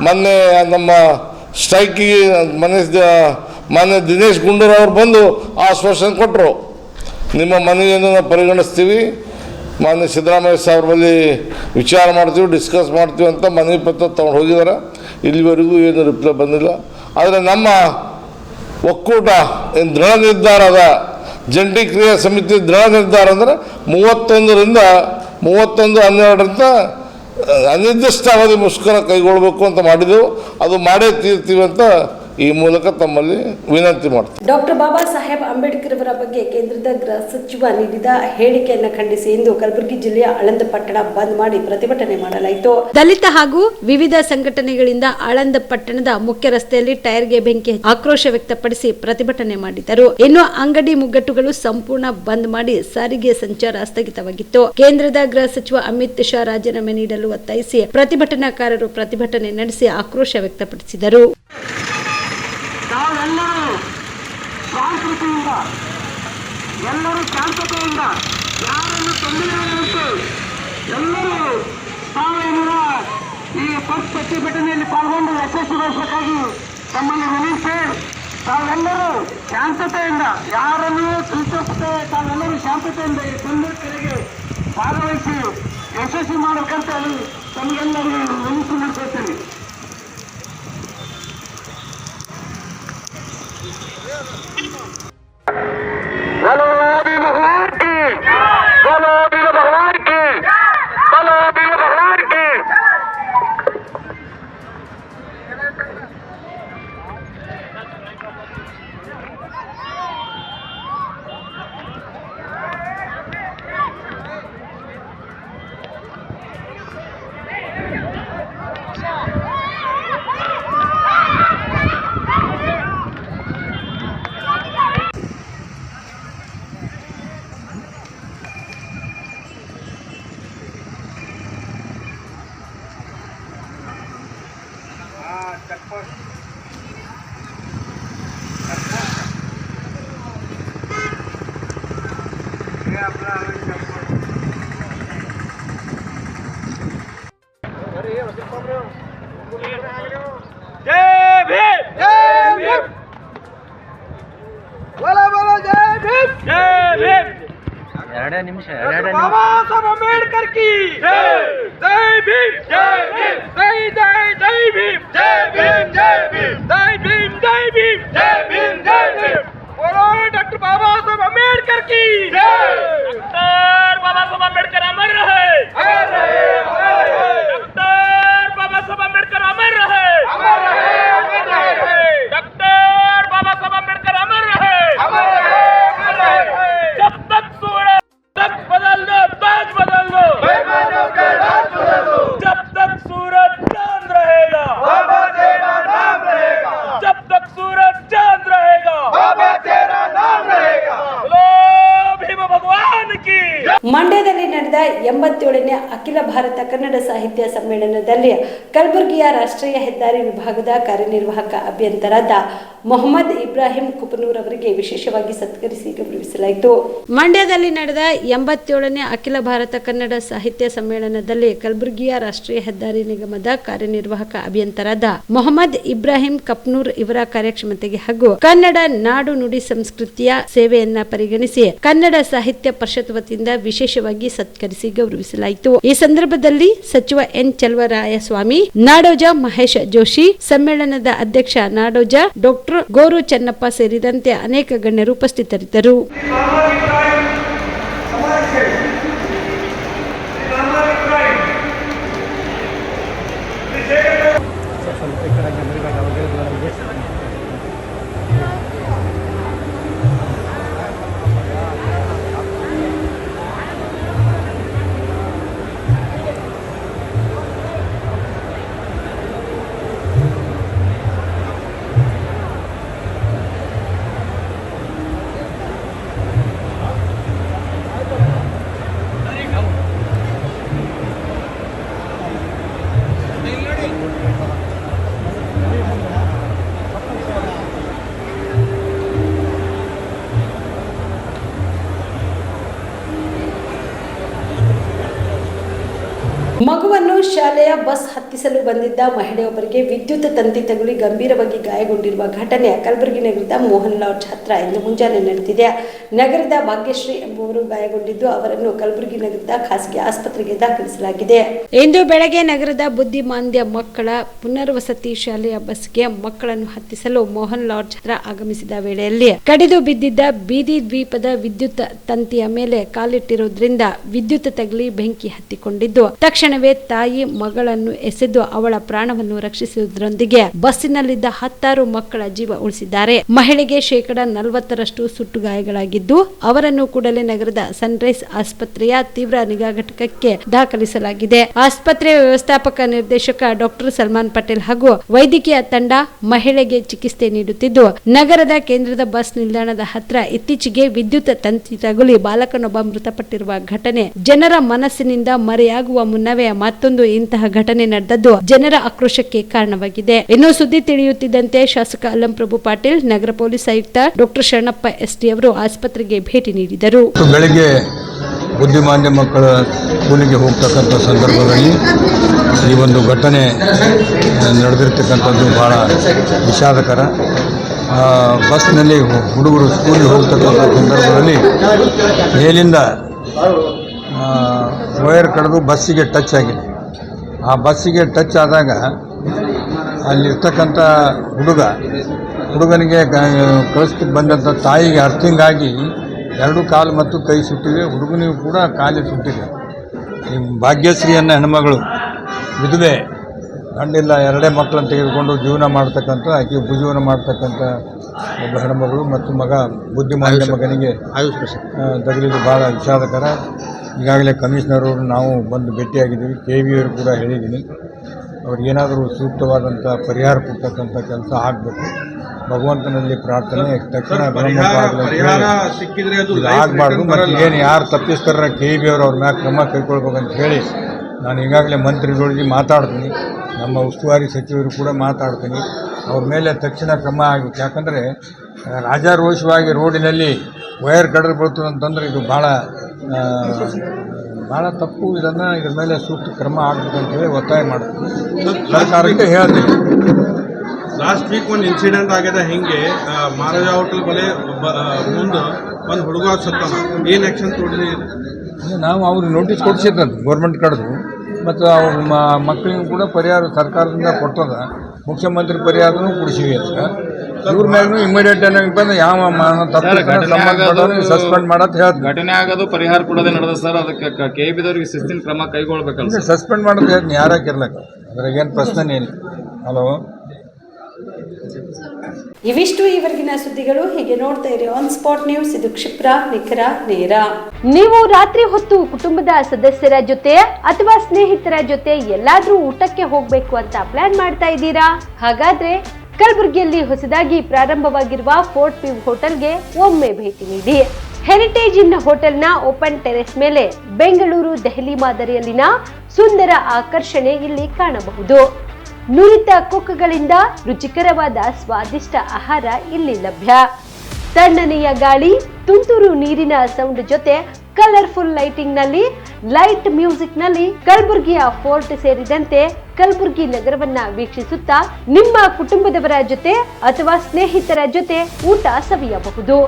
ಮೊನ್ನೆ ನಮ್ಮ ಸ್ಟ್ರೈಕಿಗೆ ಮೊನ್ನೆ ದಿನೇಶ್ ಗುಂಡೂರಾವ್ ಬಂದು ಆಶ್ವಾಸನೆ ಕೊಟ್ಟರು, ನಿಮ್ಮ ಮನೆಯನ್ನು ನಾವು ಪರಿಗಣಿಸ್ತೀವಿ, ಮಾನ್ಯ ಸಿದ್ದರಾಮಯ್ಯ ಸಾಹೇಬ್ರ ಬಳಿ ವಿಚಾರ ಮಾಡ್ತೀವಿ, ಡಿಸ್ಕಸ್ ಮಾಡ್ತೀವಿ ಅಂತ ಮನವಿ ಪತ್ರ ತೊಗೊಂಡು ಹೋಗಿದ್ದಾರೆ. ಇಲ್ಲಿವರೆಗೂ ಏನು ರಿಪ್ಲೈ ಬಂದಿಲ್ಲ. ಆದರೆ ನಮ್ಮ ಒಕ್ಕೂಟ ಏನು ದೃಢ ನಿರ್ಧಾರ ಅದ, ಜಂಟಿ ಕ್ರಿಯಾ ಸಮಿತಿ ದೃಢ ನಿರ್ಧಾರ ಅಂದರೆ 31/12 ಅನಿರ್ದಿಷ್ಟಾವಧಿ ಮುಷ್ಕರ ಕೈಗೊಳ್ಳಬೇಕು ಅಂತ ಮಾಡಿದೆವು. ಅದು ಮಾಡೇ ತೀರ್ತೀವಿ ಅಂತ ಈ ಮೂಲಕ ತಮ್ಮಲ್ಲಿ ವಿನಂತಿ ಮಾಡ್ತೀವಿ. ಡಾಕ್ಟರ್ ಬಾಬಾ ಸಾಹೇಬ್ ಅಂಬೇಡ್ಕರ್ ಅವರ ಬಗ್ಗೆ ಕೇಂದ್ರದ ಗೃಹ ಸಚಿವ ನೀಡಿದ ಹೇಳಿಕೆಯನ್ನು ಖಂಡಿಸಿ ಇಂದು ಕಲಬುರಗಿ ಜಿಲ್ಲೆಯ ಆಳಂದ ಪಟ್ಟಣ ಬಂದ್ ಮಾಡಿ ಪ್ರತಿಭಟನೆ ಮಾಡಲಾಯಿತು. ದಲಿತ ಹಾಗೂ ವಿವಿಧ ಸಂಘಟನೆಗಳಿಂದ ಆಳಂದ ಪಟ್ಟಣದ ಮುಖ್ಯ ರಸ್ತೆಯಲ್ಲಿ ಟೈರ್ಗೆ ಬೆಂಕಿ ಆಕ್ರೋಶ ವ್ಯಕ್ತಪಡಿಸಿ ಪ್ರತಿಭಟನೆ ಮಾಡಿದರು. ಇನ್ನು ಅಂಗಡಿ ಮುಗ್ಗಟ್ಟುಗಳು ಸಂಪೂರ್ಣ ಬಂದ್ ಮಾಡಿ ಸಾರಿಗೆ ಸಂಚಾರ ಸ್ಥಗಿತವಾಗಿತ್ತು. ಕೇಂದ್ರದ ಗೃಹ ಸಚಿವ ಅಮಿತ್ ಶಾ ರಾಜೀನಾಮೆ ನೀಡಲು ಒತ್ತಾಯಿಸಿ ಪ್ರತಿಭಟನಾಕಾರರು ಪ್ರತಿಭಟನೆ ನಡೆಸಿ ಆಕ್ರೋಶ ವ್ಯಕ್ತಪಡಿಸಿದರು. ನಾವೆಲ್ಲರೂ ಶಾಂತಿಯಿಂದ, ಎಲ್ಲರೂ ಶಾಂತತೆಯಿಂದ, ಯಾರನ್ನು ತೊಂದರೆಯಾದಂತೆ ಎಲ್ಲರೂ ತಾವೇನಿರ ಈ ಪ್ರತಿಭಟನೆಯಲ್ಲಿ ಪಾಲ್ಗೊಂಡು ಯಶಸ್ವಿಗೊಳಿಸಬೇಕಾಗಿ ತಮ್ಮನ್ನು ವಿನಂತಿ. ತಾವೆಲ್ಲರೂ ಶಾಂತತೆಯಿಂದ, ಯಾರನ್ನೂ ಸೂಚಿಸದೆ ತಾವೆಲ್ಲರೂ ಶಾಂತತೆಯಿಂದ ಈ ತೊಂದರೆಗೆ ಭಾಗವಹಿಸಿ ಯಶಸ್ವಿ ಮಾಡಬೇಕಂತ ತಮಗೆಲ್ಲರಿಗೂ ವಿನಂತಿ ಮಾಡ್ಕೊಳ್ತೀನಿ. बोलो वीर भगवान की, बोलो वीर भगवान की, बोलो वीर भगवान की। बाबा साहब अम्बेडकर की जय भीम जय भीम जय जय जय भीम जय भीम जय भीम जय भीम जय भीम जय भीम जय भीम बोलो डॉक्टर बाबा साहब अम्बेडकर की जय। डॉक्टर बाबा साहब अम्बेडकर अमर रहे डॉक्टर बाबा साहब अम्बेडकर अमर रहे डॉक्टर बाबा साहब अम्बेडकर अमर रहे जब तक सूरज तक बदल दो ताज बदल दो जब तक सूरज चांद रहेगा बाबा तेरा नाम रहेगा जब तक सूरज चांद रहेगा बाबा तेरा नाम रहेगा बोलो भीम भगवान की। ಮಂಡ್ಯದಲ್ಲಿ ನಡೆದ 87ನೇ ಅಖಿಲ ಭಾರತ ಕನ್ನಡ ಸಾಹಿತ್ಯ ಸಮ್ಮೇಳನದಲ್ಲಿ ಕಲಬುರಗಿಯ ರಾಷ್ಟ್ರೀಯ ಹೆದ್ದಾರಿ ವಿಭಾಗದ ಕಾರ್ಯನಿರ್ವಾಹಕ ಅಭಿಯಂತರಾದ ಮೊಹಮ್ಮದ್ ಇಬ್ರಾಹಿಂ ಕುಪನೂರ್ ಅವರಿಗೆ ವಿಶೇಷವಾಗಿ ಸತ್ಕರಿಸಿ ಗೌರವಿಸಲಾಯಿತು. ಮಂಡ್ಯದಲ್ಲಿ ನಡೆದ 87ನೇ ಅಖಿಲ ಭಾರತ ಕನ್ನಡ ಸಾಹಿತ್ಯ ಸಮ್ಮೇಳನದಲ್ಲಿ ಕಲಬುರಗಿಯ ರಾಷ್ಟ್ರೀಯ ಹೆದ್ದಾರಿ ನಿಗಮದ ಕಾರ್ಯನಿರ್ವಾಹಕ ಅಭಿಯಂತರಾದ ಮೊಹಮ್ಮದ್ ಇಬ್ರಾಹಿಂ ಕಪ್ನೂರ್ ಇವರ ಕಾರ್ಯಕ್ಷಮತೆಗೆ ಹಾಗೂ ಕನ್ನಡ ನಾಡು ನುಡಿ ಸಂಸ್ಕೃತಿಯ ಸೇವೆಯನ್ನ ಪರಿಗಣಿಸಿ ಕನ್ನಡ ಸಾಹಿತ್ಯ ಪರಿಷತ್ ವತಿಯಿಂದ ವಿಶೇಷವಾಗಿ ಸತ್ಕರಿಸಿ ಗೌರವಿಸಲಾಯಿತು. ಈ ಸಂದರ್ಭದಲ್ಲಿ ಸಚಿವ ಎನ್ ಚೆಲುವರಾಯಸ್ವಾಮಿ, ನಾಡೋಜ ಮಹೇಶ್ ಜೋಶಿ, ಸಮ್ಮೇಳನದ ಅಧ್ಯಕ್ಷ ನಾಡೋಜ ಡಾಕ್ಟರ್ ಗೋರು ಚೆನ್ನಪ್ಪ ಸೇರಿದಂತೆ ಅನೇಕ ಗಣ್ಯರು ಉಪಸ್ಥಿತರಿದ್ದರು. ಮಗುವನ್ನು ಶಾಲೆಯ ಬಸ್ ಹತ್ತಿಸಲು ಬಂದಿದ್ದ ಮಹಿಳೆಯೊಬ್ಬರಿಗೆ ವಿದ್ಯುತ್ ತಂತಿ ತಗುಲಿ ಗಂಭೀರವಾಗಿ ಗಾಯಗೊಂಡಿರುವ ಘಟನೆ ಕಲಬುರಗಿ ನಗರದ ಮೋಹನ್ ಲಾಡ್ಜ್ ಹತ್ರ ಇಂದು ಮುಂಜಾನೆ ನಡೆದಿದೆ. ನಗರದ ಭಾಗ್ಯಶ್ರೀ ಎಂಬುವರು ಗಾಯಗೊಂಡಿದ್ದು ಅವರನ್ನು ಕಲಬುರಗಿ ನಗರದ ಖಾಸಗಿ ಆಸ್ಪತ್ರೆಗೆ ದಾಖಲಿಸಲಾಗಿದೆ. ಇಂದು ಬೆಳಗ್ಗೆ ನಗರದ ಬುದ್ಧಿಮಾಂದ್ಯ ಮಕ್ಕಳ ಪುನರ್ವಸತಿ ಶಾಲೆಯ ಬಸ್ಗೆ ಮಕ್ಕಳನ್ನು ಹತ್ತಿಸಲು ಮೋಹನ್ ಲಾಡ್ಜ್ ಹತ್ರ ಆಗಮಿಸಿದ ವೇಳೆಯಲ್ಲಿ ಕಡಿದು ಬಿದ್ದಿದ್ದ ಬೀದಿ ದ್ವೀಪದ ವಿದ್ಯುತ್ ತಂತಿಯ ಮೇಲೆ ಕಾಲಿಟ್ಟಿರುವುದರಿಂದ ವಿದ್ಯುತ್ ತಗುಲಿ ಬೆಂಕಿ ಹತ್ತಿಕೊಂಡಿದ್ದು ತಕ್ಷಣವೇ ತಾಯಿ ಮಗಳನ್ನು ಎಸೆದು ಅವಳ ಪ್ರಾಣವನ್ನು ರಕ್ಷಿಸುವುದರೊಂದಿಗೆ ಬಸ್ಸಿನಲ್ಲಿದ್ದ 10 ಮಕ್ಕಳ ಜೀವ ಉಳಿಸಿದ್ದಾರೆ. ಮಹಿಳೆಗೆ 40% ಸುಟ್ಟು ಗಾಯಗಳಾಗಿದ್ದು ಅವರನ್ನು ಕೂಡಲೇ ನಗರದ ಸನ್ರೈಸ್ ಆಸ್ಪತ್ರೆಯ ತೀವ್ರ ನಿಗಾ ಘಟಕಕ್ಕೆ ದಾಖಲಿಸಲಾಗಿದೆ. ಆಸ್ಪತ್ರೆಯ ವ್ಯವಸ್ಥಾಪಕ ನಿರ್ದೇಶಕ ಡಾಕ್ಟರ್ ಸಲ್ಮಾನ್ ಪಟೇಲ್ ಹಾಗೂ ವೈದ್ಯಕೀಯ ತಂಡ ಮಹಿಳೆಗೆ ಚಿಕಿತ್ಸೆ ನೀಡುತ್ತಿದ್ದು ನಗರದ ಕೇಂದ್ರದ ಬಸ್ ನಿಲ್ದಾಣದ ಹತ್ರ ಇತ್ತೀಚೆಗೆ ವಿದ್ಯುತ್ ತಂತಿ ತಗುಲಿ ಬಾಲಕನೊಬ್ಬ ಮೃತಪಟ್ಟಿರುವ ಘಟನೆ ಜನರ ಮನಸ್ಸಿನಿಂದ ಮರೆಯಾಗುವ ಮುನ್ನವೇ ಮತ್ತೊಂದು ಇಂತಹ ಘಟನೆ ನಡೆದದ್ದು ಜನರ ಆಕ್ರೋಶಕ್ಕೆ ಕಾರಣವಾಗಿದೆ. ಇನ್ನು ಸುದ್ದಿ ತಿಳಿಯುತ್ತಿದ್ದಂತೆ ಶಾಸಕ ಅಲ್ಲಂಪ್ರಭು ಪಾಟೀಲ್, ನಗರ ಪೊಲೀಸ್ ಆಯುಕ್ತ ಡಾಕ್ಟರ್ ಶರಣಪ್ಪ ಎಸ್ಟಿ ಅವರು ಆಸ್ಪತ್ರೆಗೆ ಭೇಟಿ ನೀಡಿದರು. ಬೆಳಗ್ಗೆ ಬುದ್ಧಿಮಾಂದ್ಯ ಮಕ್ಕಳ ಸ್ಕೂಲಿಗೆ ಹೋಗ್ತಕ್ಕಂಥ ಸಂದರ್ಭದಲ್ಲಿ ಈ ಒಂದು ಘಟನೆ ನಡೆದಿರ್ತಕ್ಕಂಥದ್ದು ಬಹಳ ವಿಷಾದಕರ. ಬಸ್ನಲ್ಲಿ ಹುಡುಗರು ಸ್ಕೂಲಿಗೆ ಹೋಗ್ತಕ್ಕಂಥ ಸಂದರ್ಭದಲ್ಲಿ ಮೇಲಿಂದ ವೈರ್ ಕಡಿದು ಬಸ್ಸಿಗೆ ಟಚ್ ಆಗಿದೆ. ಆ ಬಸ್ಸಿಗೆ ಟಚ್ ಆದಾಗ ಅಲ್ಲಿರ್ತಕ್ಕಂಥ ಹುಡುಗನಿಗೆ ಕಳಿಸ್ತಿಗೆ ಬಂದಂಥ ತಾಯಿಗೆ ಅರ್ಥಿಂಗ್ ಆಗಿ 2 ಕಾಲು ಮತ್ತು ಕೈ ಸುಟ್ಟಿವೆ. ಹುಡುಗನಿಗೂ ಕೂಡ ಕಾಲಿಗೆ ಸುಟ್ಟಿದೆ. ಈ ಭಾಗ್ಯಶ್ರೀಯನ್ನು ಹೆಣ್ಮಗಳು ವಿಧವೆ, ಗಂಡಿಲ್ಲ, 2 ಮಕ್ಕಳನ್ನು ತೆಗೆದುಕೊಂಡು ಜೀವನ ಮಾಡ್ತಕ್ಕಂಥ ಆಕೆ ಉಪಜೀವನ ಮಾಡ್ತಕ್ಕಂಥ ಒಬ್ಬ ಹೆಣ್ಮಗಳು ಮತ್ತು ಮಗ ಬುದ್ಧಿಮಾಂದ್ಯ ಮಗನಿಗೆ ತಗುಲಿದ್ದು ಭಾಳ ವಿಷಾದಕರ. ಈಗಾಗಲೇ ಕಮಿಷನರವರು ನಾವು ಬಂದು ಭೇಟಿಯಾಗಿದ್ದೀವಿ. KV ಅವರು ಕೂಡ ಹೇಳಿದ್ದೀನಿ, ಅವ್ರಿಗೇನಾದರೂ ಸೂಕ್ತವಾದಂಥ ಪರಿಹಾರ ಕೊಡ್ತಕ್ಕಂಥ ಕೆಲಸ ಆಗಬೇಕು. ಭಗವಂತನಲ್ಲಿ ಪ್ರಾರ್ಥನೆ, ತಕ್ಷಣ ಆಗಬಾರ್ದು. ಮತ್ತು ಏನು ಯಾರು ತಪ್ಪಿಸ್ತಾರ KV ಅವರು ಅವ್ರ ಮ್ಯಾಗ ಕ್ರಮ ಕೈಗೊಳ್ಬೇಕಂತ ಹೇಳಿ ನಾನು ಈಗಾಗಲೇ ಮಂತ್ರಿಗಳಿಗೆ ಮಾತಾಡ್ತೀನಿ, ನಮ್ಮ ಉಸ್ತುವಾರಿ ಸಚಿವರು ಕೂಡ ಮಾತಾಡ್ತೀನಿ. ಅವ್ರ ಮೇಲೆ ತಕ್ಷಣ ಕ್ರಮ ಆಗಬೇಕು. ಯಾಕಂದರೆ ರಾಜಾರೋಷವಾಗಿ ರೋಡಿನಲ್ಲಿ ವೈರ್ ಕಡಿದು ಬೀಳ್ತದೆ ಅಂತಂದರೆ ಇದು ಭಾಳ ತಪ್ಪು. ಇದ್ರ ಮೇಲೆ ಸೂಕ್ತ ಕ್ರಮ ಆಗಬೇಕಂತೇಳಿ ಒತ್ತಾಯ ಮಾಡ್ತೀನಿ. ಸರ್ಕಾರಕ್ಕೆ ಹೇಳ್ತೀನಿ. ಲಾಸ್ಟ್ ವೀಕ್ ಒಂದು ಇನ್ಸಿಡೆಂಟ್ ಆಗಿದೆ. ಹಿಂಗೆ ಮಹಾರಾಜ ಹೋಟೆಲ್ ಬಲೆ ಮುಂದೆ ಒಂದು ಹುಡುಗ ಸತ್ತಾನ. ಏನು ಆ್ಯಕ್ಷನ್ ತೊಗೊಂಡಿದೆ? ನಾವು ಅವ್ರಿಗೆ ನೋಟಿಸ್ ಕೊಡಿಸಿದ್ರಂತ ಗೌರ್ಮೆಂಟ್ ಕಡೆದು, ಮತ್ತು ಅವ್ರ ಮಕ್ಕಳಿಗೂ ಕೂಡ ಪರಿಹಾರ ಸರ್ಕಾರದಿಂದ ಕೊಡ್ತದ. ಮುಖ್ಯಮಂತ್ರಿ ಪರಿಹಾರನೂ ಕೊಡಿಸಿವಿ ಅಂತ. ಇವ್ರ ಮ್ಯಾಗೂ ಇಮಿಡಿಯೇಟ್ ಏನಾಗಿ ಬಂದು ಯಾವ ಸಸ್ಪೆಂಡ್ ಮಾಡತ್ ಹೇಳ್ತಾರೆ. ಘಟನೆ ಆಗೋದು ಪರಿಹಾರ ಕೊಡೋದೇ ನಡೆದ ಸರ್. ಅದಕ್ಕೆ KBದವ್ರಿಗೆ ಶಿಸ್ತಿನ ಕ್ರಮ ಕೈಗೊಳ್ಬೇಕಲ್ಲ. ಸಸ್ಪೆಂಡ್ ಮಾಡೋದು ಹೇಳ್ತೀನಿ, ಯಾರಾಕಿರ್ಲಕ್ಕ, ಅದ್ರಾಗೇನು ಪ್ರಶ್ನೆ ಇಲ್ಲ. ಹಲೋ, ಇವಿಷ್ಟು ಈವರೆಗಿನ ಸುದ್ದಿಗಳು. ಹೀಗೆ ನೋಡ್ತಾ ಇರಿ ಆನ್ ಸ್ಪಾಟ್ ನ್ಯೂಸ್. ಇದು ಕ್ಷಿಪ್ರ, ನಿಖರ, ನೇರ. ನೀವು ರಾತ್ರಿ ಹೊತ್ತು ಕುಟುಂಬದ ಸದಸ್ಯರ ಜೊತೆ ಅಥವಾ ಸ್ನೇಹಿತರ ಜೊತೆ ಎಲ್ಲಾದ್ರೂ ಊಟಕ್ಕೆ ಹೋಗ್ಬೇಕು ಅಂತ ಪ್ಲಾನ್ ಮಾಡ್ತಾ ಇದ್ದೀರಾ? ಹಾಗಾದ್ರೆ ಕಲಬುರಗಿಯಲ್ಲಿ ಹೊಸದಾಗಿ ಪ್ರಾರಂಭವಾಗಿರುವ ಫೋರ್ಟ್ ವ್ಯೂ ಹೋಟೆಲ್ಗೆ ಒಮ್ಮೆ ಭೇಟಿ ನೀಡಿ. ಹೆರಿಟೇಜ್ ಇನ್ ಹೋಟೆಲ್ನ ಓಪನ್ ಟೆರೆಸ್ ಮೇಲೆ ಬೆಂಗಳೂರು ದೆಹಲಿ ಮಾದರಿಯಲ್ಲಿನ ಸುಂದರ ಆಕರ್ಷಣೆ ಇಲ್ಲಿ ಕಾಣಬಹುದು. ನುರಿತ ಕುಕ್ಗಳಿಂದ ರುಚಿಕರವಾದ ಸ್ವಾದಿಷ್ಟ ಆಹಾರ ಇಲ್ಲಿ ಲಭ್ಯ. ತಣ್ಣನೆಯ ಗಾಳಿ, ತುಂತುರು ನೀರಿನ ಸೌಂಡ್ ಜೊತೆ ಕಲರ್ಫುಲ್ ಲೈಟಿಂಗ್ ನಲ್ಲಿ, ಲೈಟ್ ಮ್ಯೂಸಿಕ್ ನಲ್ಲಿ ಕಲಬುರಗಿಯ ಫೋರ್ಟ್ ಸೇರಿದಂತೆ ಕಲಬುರಗಿ ನಗರವನ್ನ ವೀಕ್ಷಿಸುತ್ತಾ ನಿಮ್ಮ ಕುಟುಂಬದವರ ಜೊತೆ ಅಥವಾ ಸ್ನೇಹಿತರ ಜೊತೆ ಊಟ ಸವಿಯಬಹುದು.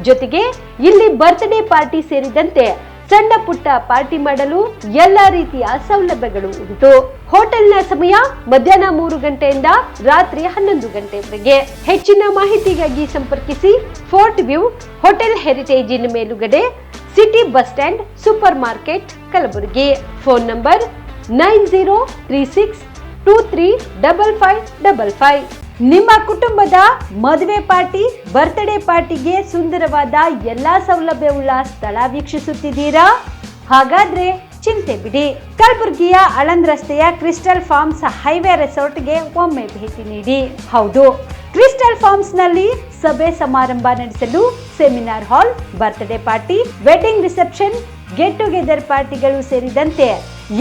ಜೊತೆಗೆ ಇಲ್ಲಿ ಬರ್ತ್ಡೇ ಪಾರ್ಟಿ ಸೇರಿದಂತೆ ಸಣ್ಣ ಪುಟ್ಟ ಪಾರ್ಟಿ ಮಾಡಲು ಎಲ್ಲಾ ರೀತಿಯ ಸೌಲಭ್ಯಗಳು ಉಂಟು. ಹೋಟೆಲ್ನ ಸಮಯ ಮಧ್ಯಾಹ್ನ 3 ಗಂಟೆಯಿಂದ ರಾತ್ರಿ 11 ಗಂಟೆವರೆಗೆ. ಹೆಚ್ಚಿನ ಮಾಹಿತಿಗಾಗಿ ಸಂಪರ್ಕಿಸಿ ಫೋರ್ಟ್ ವ್ಯೂ ಹೋಟೆಲ್, ಹೆರಿಟೇಜ್ ಇನ್ ಮೇಲುಗಡೆ, city bus stand, super market, Kalaburagi. Phone number 9036235555. ನಿಮ್ಮ ಕುಟುಂಬದ ಮದುವೆ ಪಾರ್ಟಿ, ಬರ್ತ್ಡೇ ಪಾರ್ಟಿಗೆ ಸುಂದರವಾದ ಎಲ್ಲಾ ಸೌಲಭ್ಯವುಳ್ಳ ಸ್ಥಳ ವೀಕ್ಷಿಸುತ್ತಿದ್ದೀರಾ? ಹಾಗಾದ್ರೆ ಚಿಂತೆ ಬಿಡಿ. ಕಲಬುರಗಿಯ ಆಳಂದ್ ರಸ್ತೆಯ ಕ್ರಿಸ್ಟಲ್ ಫಾರ್ಮ್ಸ್ ಹೈವೇ ರೆಸಾರ್ಟ್ಗೆ ಒಮ್ಮೆ ಭೇಟಿ ನೀಡಿ. ಹೌದು, ಕ್ರಿಸ್ಟಲ್ ಫಾರ್ಮ್ಸ್ ನಲ್ಲಿ ಸಭೆ ಸಮಾರಂಭ ನಡೆಸಲು seminar hall, birthday party, wedding reception, get together ಪಾರ್ಟಿಗಳು ಸೇರಿದಂತೆ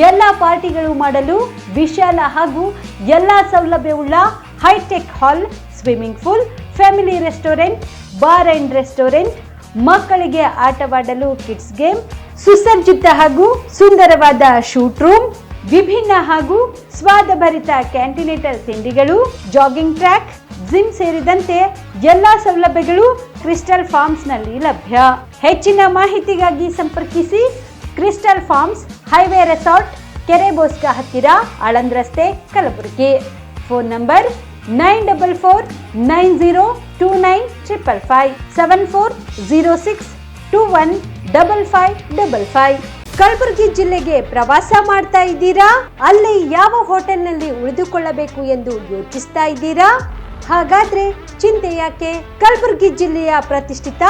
ಎಲ್ಲಾ ಪಾರ್ಟಿಗಳು ಮಾಡಲು ವಿಶಾಲ ಹಾಗೂ ಎಲ್ಲಾ ಸೌಲಭ್ಯವುಳ್ಳ hi-tech hall, swimming pool, family restaurant, bar and restaurant, ಮಕ್ಕಳಿಗೆ ಆಟವಾಡಲು ಕಿಡ್ಸ್ ಗೇಮ್, ಸುಸಜ್ಜಿತ ಹಾಗೂ ಸುಂದರವಾದ ಶೂಟ್ ರೂಮ್, ವಿಭಿನ್ನ ಹಾಗೂ ಸ್ವಾದಭರಿತ ಕ್ಯಾಂಟಿನೇಟರ್ ತಿಂಡಿಗಳು, ಜಾಗಿಂಗ್ ಟ್ರ್ಯಾಕ್, ಜಿಮ್ ಸೇರಿದಂತೆ ಎಲ್ಲಾ ಸೌಲಭ್ಯಗಳು ಕ್ರಿಸ್ಟಲ್ ಫಾರ್ಮ್ಸ್ ನಲ್ಲಿ ಲಭ್ಯ. ಹೆಚ್ಚಿನ ಮಾಹಿತಿಗಾಗಿ ಸಂಪರ್ಕಿಸಿ ಕ್ರಿಸ್ಟಲ್ ಫಾರ್ಮ್ಸ್ ಹೈವೇ ರೆಸಾರ್ಟ್, ಕೆರೆ ಬೋಸ್ಕ ಹತ್ತಿರ, ಆಳಂದ್ ರಸ್ತೆ, ಕಲಬುರಗಿ. Phone number 9490295555 7406215555. ಕಲಬುರಗಿ ಜಿಲ್ಲೆಗೆ ಪ್ರವಾಸ ಮಾಡ್ತಾ ಇದ್ದೀರಾ? ಅಲ್ಲಿ ಯಾವ ಹೋಟೆಲ್ನಲ್ಲಿ ಉಳಿದುಕೊಳ್ಳಬೇಕು ಎಂದು ಯೋಚಿಸ್ತಾ ಇದ್ದೀರಾ? ಹಾಗಾದ್ರೆ ಚಿಂತೆ ಯಾಕೆ? ಕಲಬುರಗಿ ಜಿಲ್ಲೆಯ ಪ್ರತಿಷ್ಠಿತ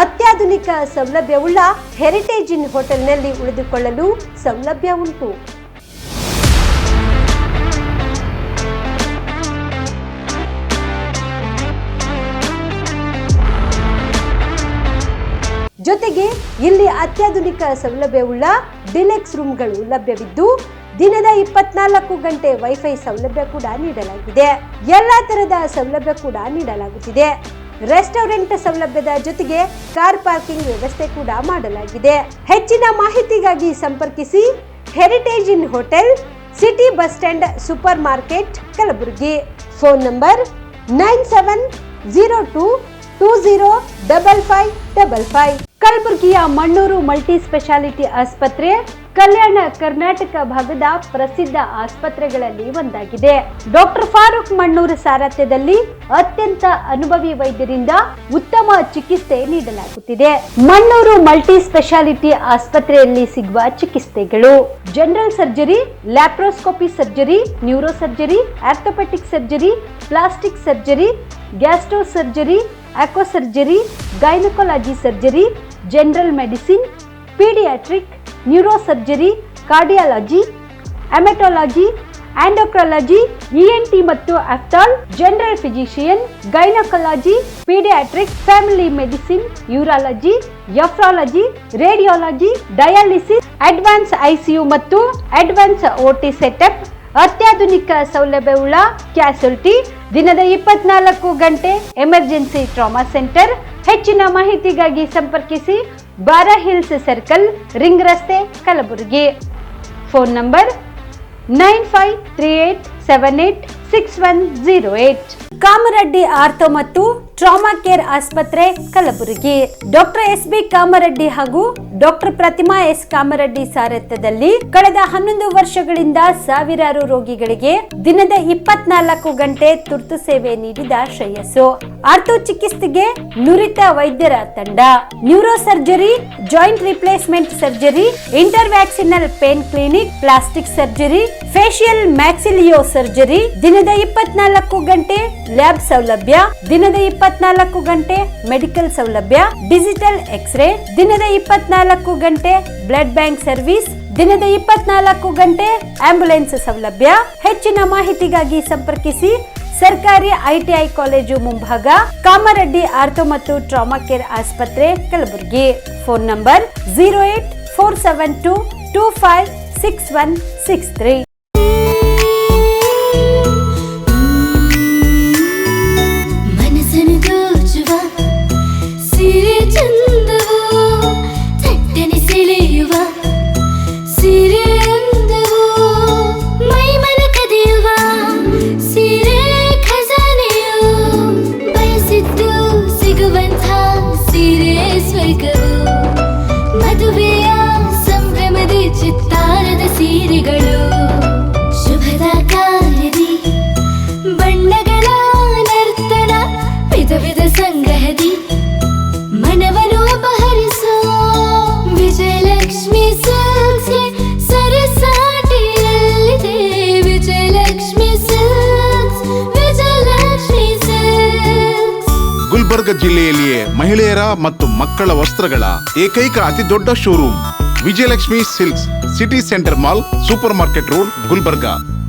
ಅತ್ಯಾಧುನಿಕ ಸೌಲಭ್ಯವುಳ್ಳ ಹೆರಿಟೇಜ್ ಇನ್ ಹೋಟೆಲ್ನಲ್ಲಿ ಉಳಿದುಕೊಳ್ಳಲು ಸೌಲಭ್ಯ ಉಂಟು. ಜೊತೆಗೆ ಇಲ್ಲಿ ಅತ್ಯಾಧುನಿಕ ಸೌಲಭ್ಯವುಳ್ಳ ಡಿಲೆಕ್ಸ್ ರೂಮ್ಗಳು ಲಭ್ಯವಿದ್ದು ದಿನದ 24 ಗಂಟೆ ವೈಫೈ ಸೌಲಭ್ಯ ಕೂಡ ನೀಡಲಾಗಿದೆ. ಎಲ್ಲಾ ತರಹದ ಸೌಲಭ್ಯ ಕೂಡ ನೀಡಲಾಗುತ್ತಿದೆ. ರೆಸ್ಟೋರೆಂಟ್ ಸೌಲಭ್ಯದ ಜೊತೆಗೆ ಕಾರ್ ಪಾರ್ಕಿಂಗ್ ವ್ಯವಸ್ಥೆ ಕೂಡ ಮಾಡಲಾಗಿದೆ. ಹೆಚ್ಚಿನ ಮಾಹಿತಿಗಾಗಿ ಸಂಪರ್ಕಿಸಿ Heritage Inn hotel, city bus stand, super market, Kalaburagi. Phone number 9702205555. ಕಲಬುರಗಿಯ ಮಣ್ಣೂರು ಮಲ್ಟಿ ಸ್ಪೆಷಾಲಿಟಿ ಆಸ್ಪತ್ರೆ ಕಲ್ಯಾಣ ಕರ್ನಾಟಕ ಭಾಗದ ಪ್ರಸಿದ್ಧ ಆಸ್ಪತ್ರೆಗಳಲ್ಲಿ ಒಂದಾಗಿದೆ. ಡಾಕ್ಟರ್ ಫಾರೂಕ್ ಮಣ್ಣೂರು ಸಾರಥ್ಯದಲ್ಲಿ ಅತ್ಯಂತ ಅನುಭವಿ ವೈದ್ಯರಿಂದ ಉತ್ತಮ ಚಿಕಿತ್ಸೆ ನೀಡಲಾಗುತ್ತಿದೆ. ಮಣ್ಣೂರು ಮಲ್ಟಿ ಸ್ಪೆಷಾಲಿಟಿ ಆಸ್ಪತ್ರೆಯಲ್ಲಿ ಸಿಗುವ ಚಿಕಿತ್ಸೆಗಳು: general surgery, laparoscopy surgery, neuro surgery, orthopaedic surgery, plastic surgery, gastro surgery, aqua surgery, gynaecology surgery, general medicine, paediatric, neuro surgery, cardiology, haematology, endocrinology, ENT ಮತ್ತು ophthal, general physician, gynaecology, paediatric, family medicine, urology, nephrology, radiology, dialysis, advance ICU ಮತ್ತು ಅಡ್ವಾನ್ಸ್ OT ಸೆಟಪ್, ಅತ್ಯಾಧುನಿಕ ಸೌಲಭ್ಯವುಳ್ಳ ಕ್ಯಾಸುಲಿಟಿ, ದಿನದ 24 ಗಂಟೆ ಎಮರ್ಜೆನ್ಸಿ ಟ್ರಾಮಾ ಸೆಂಟರ್. ಹೆಚ್ಚಿನ ಮಾಹಿತಿಗಾಗಿ ಸಂಪರ್ಕಿಸಿ ಬಾರಾ ಹಿಲ್ಸ್ ಸರ್ಕಲ್, ರಿಂಗ್ ರಸ್ತೆ, Kalaburagi. Phone number 9538786108. Kamareddy ortho ಮತ್ತು ಟ್ರಾಮಾ ಕೇರ್ ಆಸ್ಪತ್ರೆ ಕಲಬುರಗಿ. Doctor S B. ಕಾಮರೆಡ್ಡಿ ಹಾಗೂ ಡಾಕ್ಟರ್ ಪ್ರತಿಮಾ ಎಸ್. ಕಾಮರೆಡ್ಡಿ ಸಾರಥ್ಯದಲ್ಲಿ ಕಳೆದ 11 ವರ್ಷಗಳಿಂದ ಸಾವಿರಾರು ರೋಗಿಗಳಿಗೆ ದಿನದ 24 ಗಂಟೆ ತುರ್ತು ಸೇವೆ ನೀಡಿದ ಶ್ರೇಯಸ್ಸು. ಆರ್ಥೋ ಚಿಕಿತ್ಸೆಗೆ ನುರಿತ ವೈದ್ಯರ ತಂಡ, neuro surgery, joint replacement surgery, interventional pain clinic, plastic surgery, facial maxillo surgery, ದಿನದ 24 ಗಂಟೆ ಲ್ಯಾಬ್ ಸೌಲಭ್ಯ, ದಿನದ 24 ಗಂಟೆ ಮೆಡಿಕಲ್ ಸೌಲಭ್ಯ, ಡಿಜಿಟಲ್ ಎಕ್ಸ್ರೇ, ದಿನದ 24 ಗಂಟೆ ಬ್ಲಡ್ ಬ್ಯಾಂಕ್ ಸರ್ವಿಸ್, ದಿನದ 24 ಗಂಟೆ ಆಂಬ್ಯುಲೆನ್ಸ್ ಸೌಲಭ್ಯ. ಹೆಚ್ಚಿನ ಮಾಹಿತಿಗಾಗಿ ಸಂಪರ್ಕಿಸಿ ಸರ್ಕಾರಿ ಐಟಿಐ ಕಾಲೇಜು ಮುಂಭಾಗ, ಕಾಮರೆಡ್ಡಿ ಆರ್ಥೋ ಮತ್ತು ಟ್ರಾಮಾ ಕೇರ್ ಆಸ್ಪತ್ರೆ ಕಲಬುರಗಿ. Phone number 08472256163. ಮದುವೆಯ ಸಂಭ್ರಮದ ಚಿತ್ತಾರದ ಸೀರೆಗಳು, ಶುಭದ ಕಾರ್ಯದಿ ಬಣ್ಣಗಳ ನರ್ತನ, ವಿಧ ವಿಧ ಸಂಗ್ರಹದಿ ಮನವನ್ನು ಅಪಹರಿಸೋ ವಿಜಯಲಕ್ಷ್ಮಿ ಸಿಲ್ಕ್ಸ್ ಸರಸಾಟಿಯಲ್ಲಿದೆ. Vijayalakshmi Silks, Vijayalakshmi Silks. ಗುಲ್ಬರ್ಗ ಜಿಲ್ಲೆಯಲ್ಲಿಯೇ ಮಹಿಳೆಯರ ಮತ್ತು ಮಕ್ಕಳ ವಸ್ತ್ರಗಳ ಏಕೈಕ ಅತಿ ದೊಡ್ಡ showroom Vijayalakshmi Silks, city centre mall, super market road, Gulbarga.